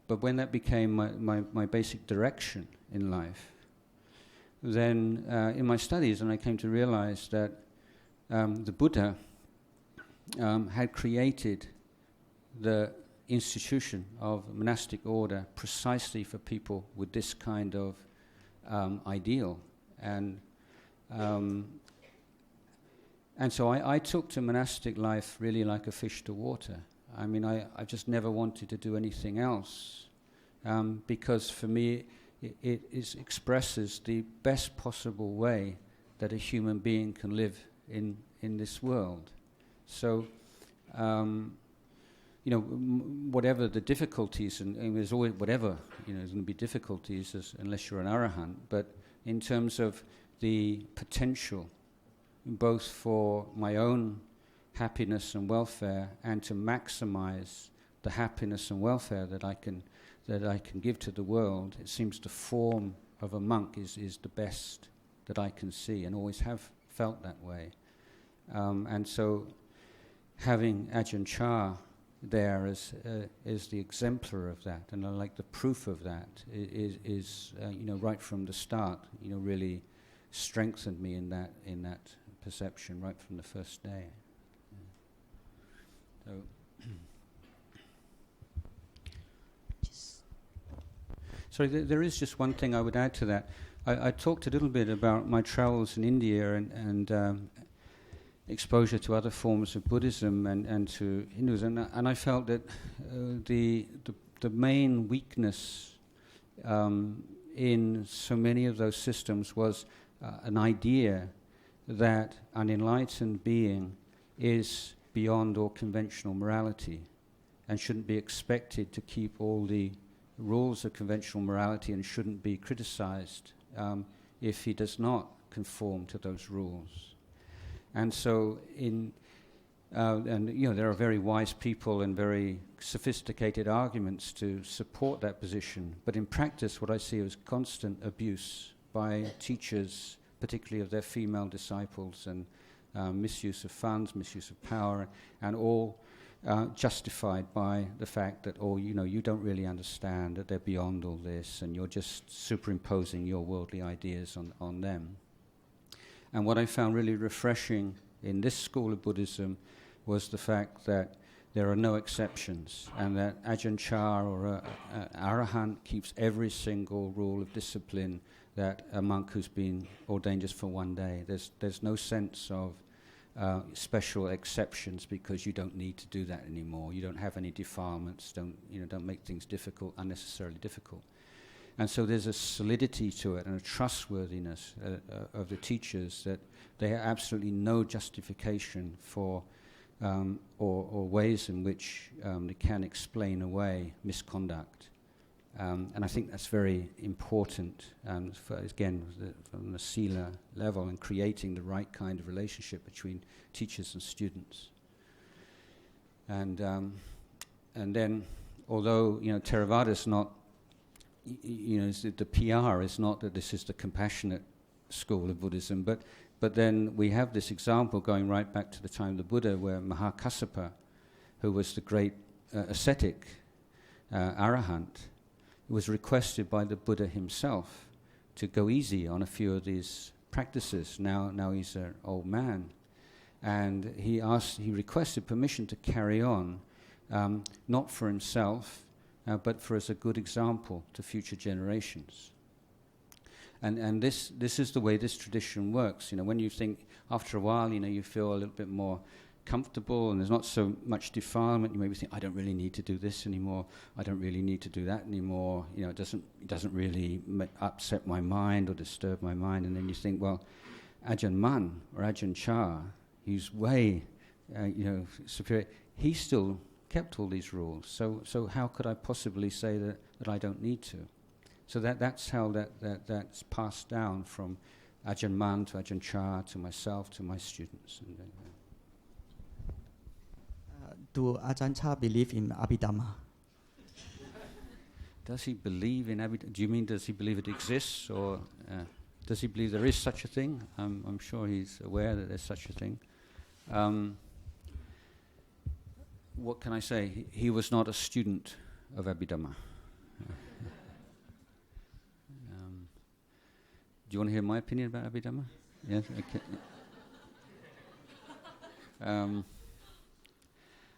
But when that became my basic direction in life, then in my studies, and I came to realize that the Buddha had created the institution of a monastic order precisely for people with this kind of ideal. And so I took to monastic life really like a fish to water. I mean, I just never wanted to do anything else because for me it expresses the best possible way that a human being can live in this world. So, whatever the difficulties, and there's always whatever, there's going to be difficulties unless you're an arahant, but in terms of the potential, both for my own happiness and welfare, and to maximize the happiness and welfare that I can give to the world, it seems the form of a monk is the best that I can see, and always have felt that way. And so, having Ajahn Chah there as the exemplar of that, and I like the proof of that is right from the start, really strengthened me in that perception right from the first day. So sorry, there is just one thing I would add to that. I talked a little bit about my travels in India and exposure to other forms of Buddhism and to Hinduism, and I felt that the main weakness in so many of those systems was an idea that an enlightened being is beyond all conventional morality and shouldn't be expected to keep all the rules of conventional morality and shouldn't be criticized if he does not conform to those rules. And so there are very wise people and very sophisticated arguments to support that position, but in practice what I see is constant abuse by teachers, particularly of their female disciples, and misuse of funds, misuse of power, and all justified by the fact that, you don't really understand, that they're beyond all this, and you're just superimposing your worldly ideas on them. And what I found really refreshing in this school of Buddhism was the fact that there are no exceptions, and that Ajahn Chah or an arahant keeps every single rule of discipline that a monk who's been ordained just for one day. There's no sense of special exceptions because you don't need to do that anymore. You don't have any defilements. Don't make things unnecessarily difficult. And so there's a solidity to it and a trustworthiness of the teachers that they have absolutely no justification for or ways in which they can explain away misconduct. And I think that's very important, from the sila level, and creating the right kind of relationship between teachers and students. And then, although Theravada is not, the PR is not that this is the compassionate school of Buddhism, but then we have this example going right back to the time of the Buddha, where Mahakassapa, who was the great ascetic arahant, was requested by the Buddha himself to go easy on a few of these practices. Now he's an old man, and he requested permission to carry on, not for himself, but for as a good example to future generations. And this is the way this tradition works. When you think after a while, you feel a little bit more comfortable and there's not so much defilement, you maybe think, I don't really need to do this anymore, I don't really need to do that anymore, it doesn't really upset my mind or disturb my mind. And then you think, well, Ajahn Mun or Ajahn Chah, he's way superior, he still kept all these rules, so how could I possibly say that I don't need to? So that's how that's passed down from Ajahn Mun to Ajahn Chah to myself to my students.
Do Ajahn Chah believe in Abhidhamma?
Does he believe in Abhidhamma? Do you mean does he believe it exists, or does he believe there is such a thing? I'm sure he's aware that there's such a thing. What can I say? He was not a student of Abhidhamma. Do you want to hear my opinion about Abhidhamma? Yes? Okay.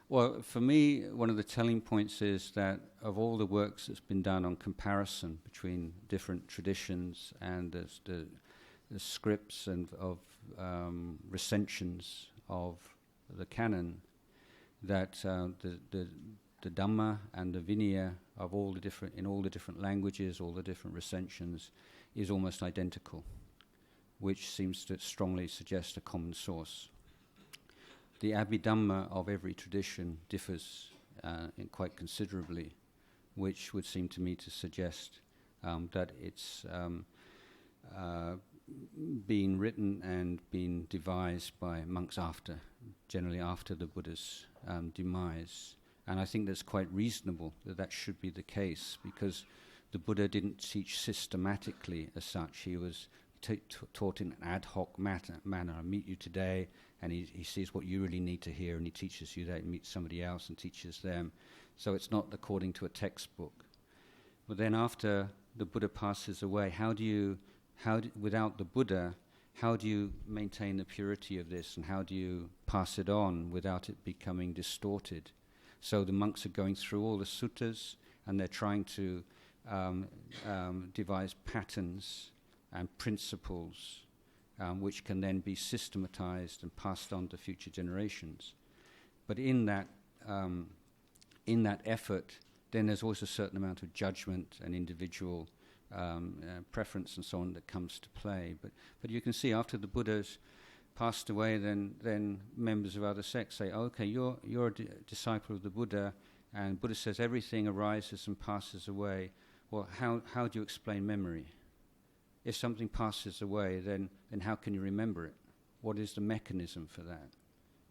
Well, for me, one of the telling points is that of all the works that's been done on comparison between different traditions and the scripts and of recensions of the canon, that the Dhamma and the Vinaya of all the different languages, all the different recensions, is almost identical, which seems to strongly suggest a common source. The Abhidhamma of every tradition differs quite considerably, which would seem to me to suggest that it's been written and been devised by monks generally after the Buddha's demise. And I think that's quite reasonable that should be the case, because the Buddha didn't teach systematically as such. He taught in an ad hoc manner. I meet you today, and he sees what you really need to hear, and he teaches you that. He meets somebody else and teaches them. So it's not according to a textbook. But then after the Buddha passes away, without the Buddha, how do you maintain the purity of this, and how do you pass it on without it becoming distorted? So the monks are going through all the suttas, and they're trying to devise patterns and principles which can then be systematized and passed on to future generations. But in that effort, then there's always a certain amount of judgment and individual preference and so on that comes to play. But you can see after the Buddha's passed away, then members of other sects say, okay, you're a disciple of the Buddha, and Buddha says everything arises and passes away. Well, how do you explain memory? If something passes away, then how can you remember it? What is the mechanism for that?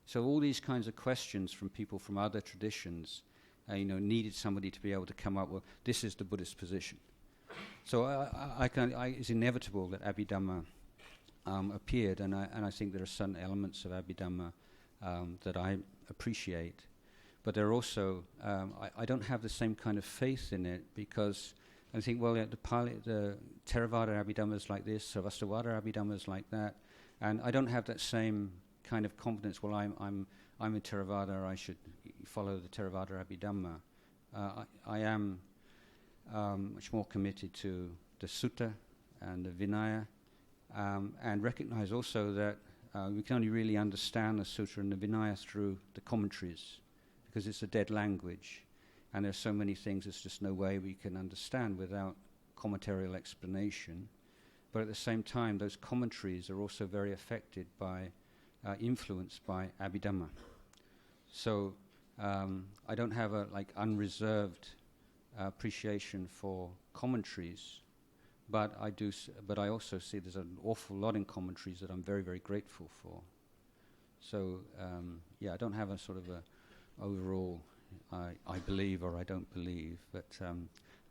So all these kinds of questions from people from other traditions, needed somebody to be able to come up with, this is the Buddhist position. So it's inevitable that Abhidhamma appeared, and I think there are certain elements of Abhidhamma that I appreciate. But there are also, I don't have the same kind of faith in it, because I think, the Theravada Abhidhamma is like this, Sarvastivada Abhidhamma is like that, and I don't have that same kind of confidence. Well, I'm a Theravada, I should follow the Theravada Abhidhamma. I am much more committed to the Sutta and the Vinaya, and recognize also that we can only really understand the Sutta and the Vinaya through the commentaries, because it's a dead language, and there's so many things there's just no way we can understand without commentarial explanation. But at the same time, those commentaries are also very affected by, influenced by Abhidhamma. So I don't have a unreserved appreciation for commentaries, but I also see there's an awful lot in commentaries that I'm very, very grateful for. So I don't have a sort of a overall I believe or I don't believe, but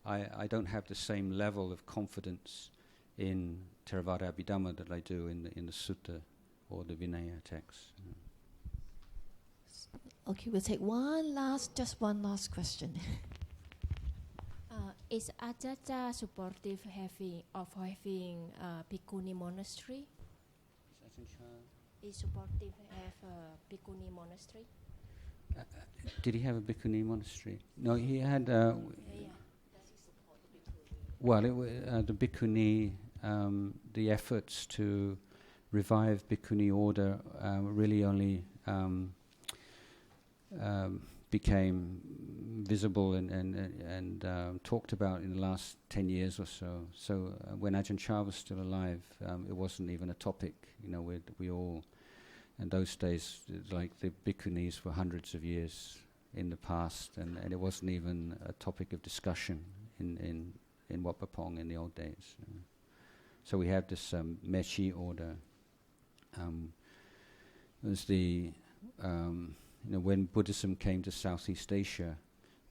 I don't have the same level of confidence in Theravada Abhidhamma that I do in the Sutta or the Vinaya texts.
Okay, we'll take one last question.
Is Ajahn Chah supportive of having Bhikkhuni monastery? Is supportive to have a Bhikkhuni monastery?
Did he have a Bhikkhuni monastery? No, he had. The Bhikkhuni, the efforts to revive Bhikkhuni order really only became visible and talked about in the last 10 years or so. So when Ajahn Chah was still alive, it wasn't even a topic. We all, in those days, like the Bhikkhunis were hundreds of years in the past, and it wasn't even a topic of discussion in Wat Pah Pong in the old days. So we have this Mechi order. It was the when Buddhism came to Southeast Asia,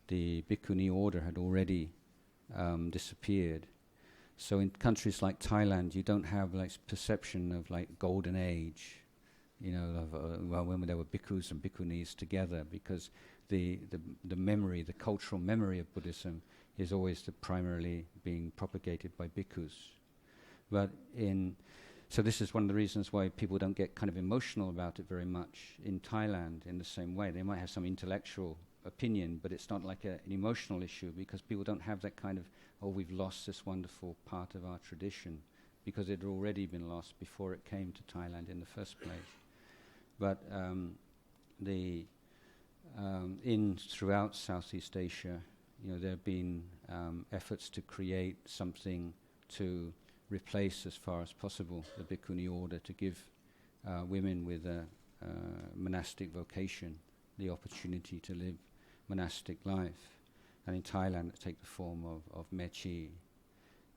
the Bhikkhuni order had already disappeared. So in countries like Thailand, you don't have perception of golden age, when there were bhikkhus and bhikkhunis together, because the memory, the cultural memory of Buddhism is always primarily being propagated by bhikkhus. So this is one of the reasons why people don't get kind of emotional about it very much in Thailand in the same way. They might have some intellectual opinion, but it's not like an emotional issue, because people don't have that kind of, we've lost this wonderful part of our tradition, because it had already been lost before it came to Thailand in the first place. But throughout Southeast Asia, there have been efforts to create something to replace, as far as possible, the Bhikkhuni order, to give women with a monastic vocation the opportunity to live monastic life. And in Thailand, it take the form of Mechi.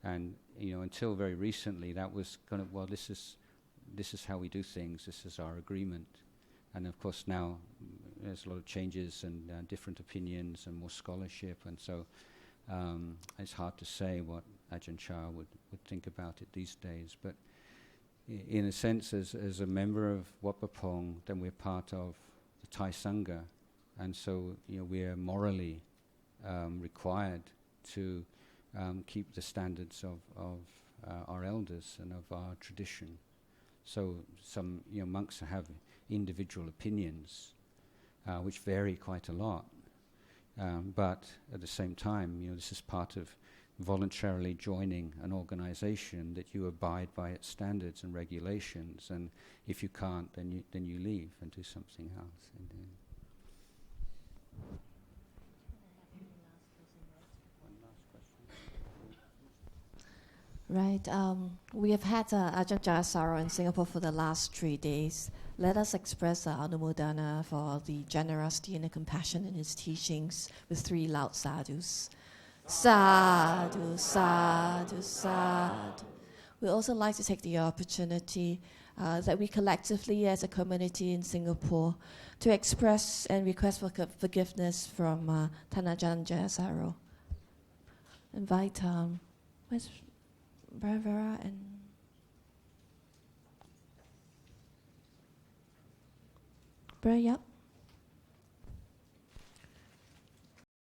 And until very recently, that was kind of, this is how we do things. This is our agreement. And of course now there's a lot of changes and different opinions and more scholarship, and so it's hard to say what Ajahn Chah would think about it these days. But in a sense, as a member of Wat Pah Pong, then we're part of the Thai sangha, and so we are morally required to keep the standards of our elders and of our tradition. So some monks have individual opinions, which vary quite a lot. But at the same time, this is part of voluntarily joining an organization that you abide by its standards and regulations, and if you can't, then you leave and do something else.
Right. We have had Ajahn Jayasaro in Singapore for the last 3 days. Let us express Anumodana for the generosity and the compassion in his teachings with 3 loud sadhus. Sadhu, sadhu, sadhu. We also like to take the opportunity that we collectively as a community in Singapore to express and request for forgiveness from Ajahn Jayasaro. Invite, where's Vera and Vera, yep.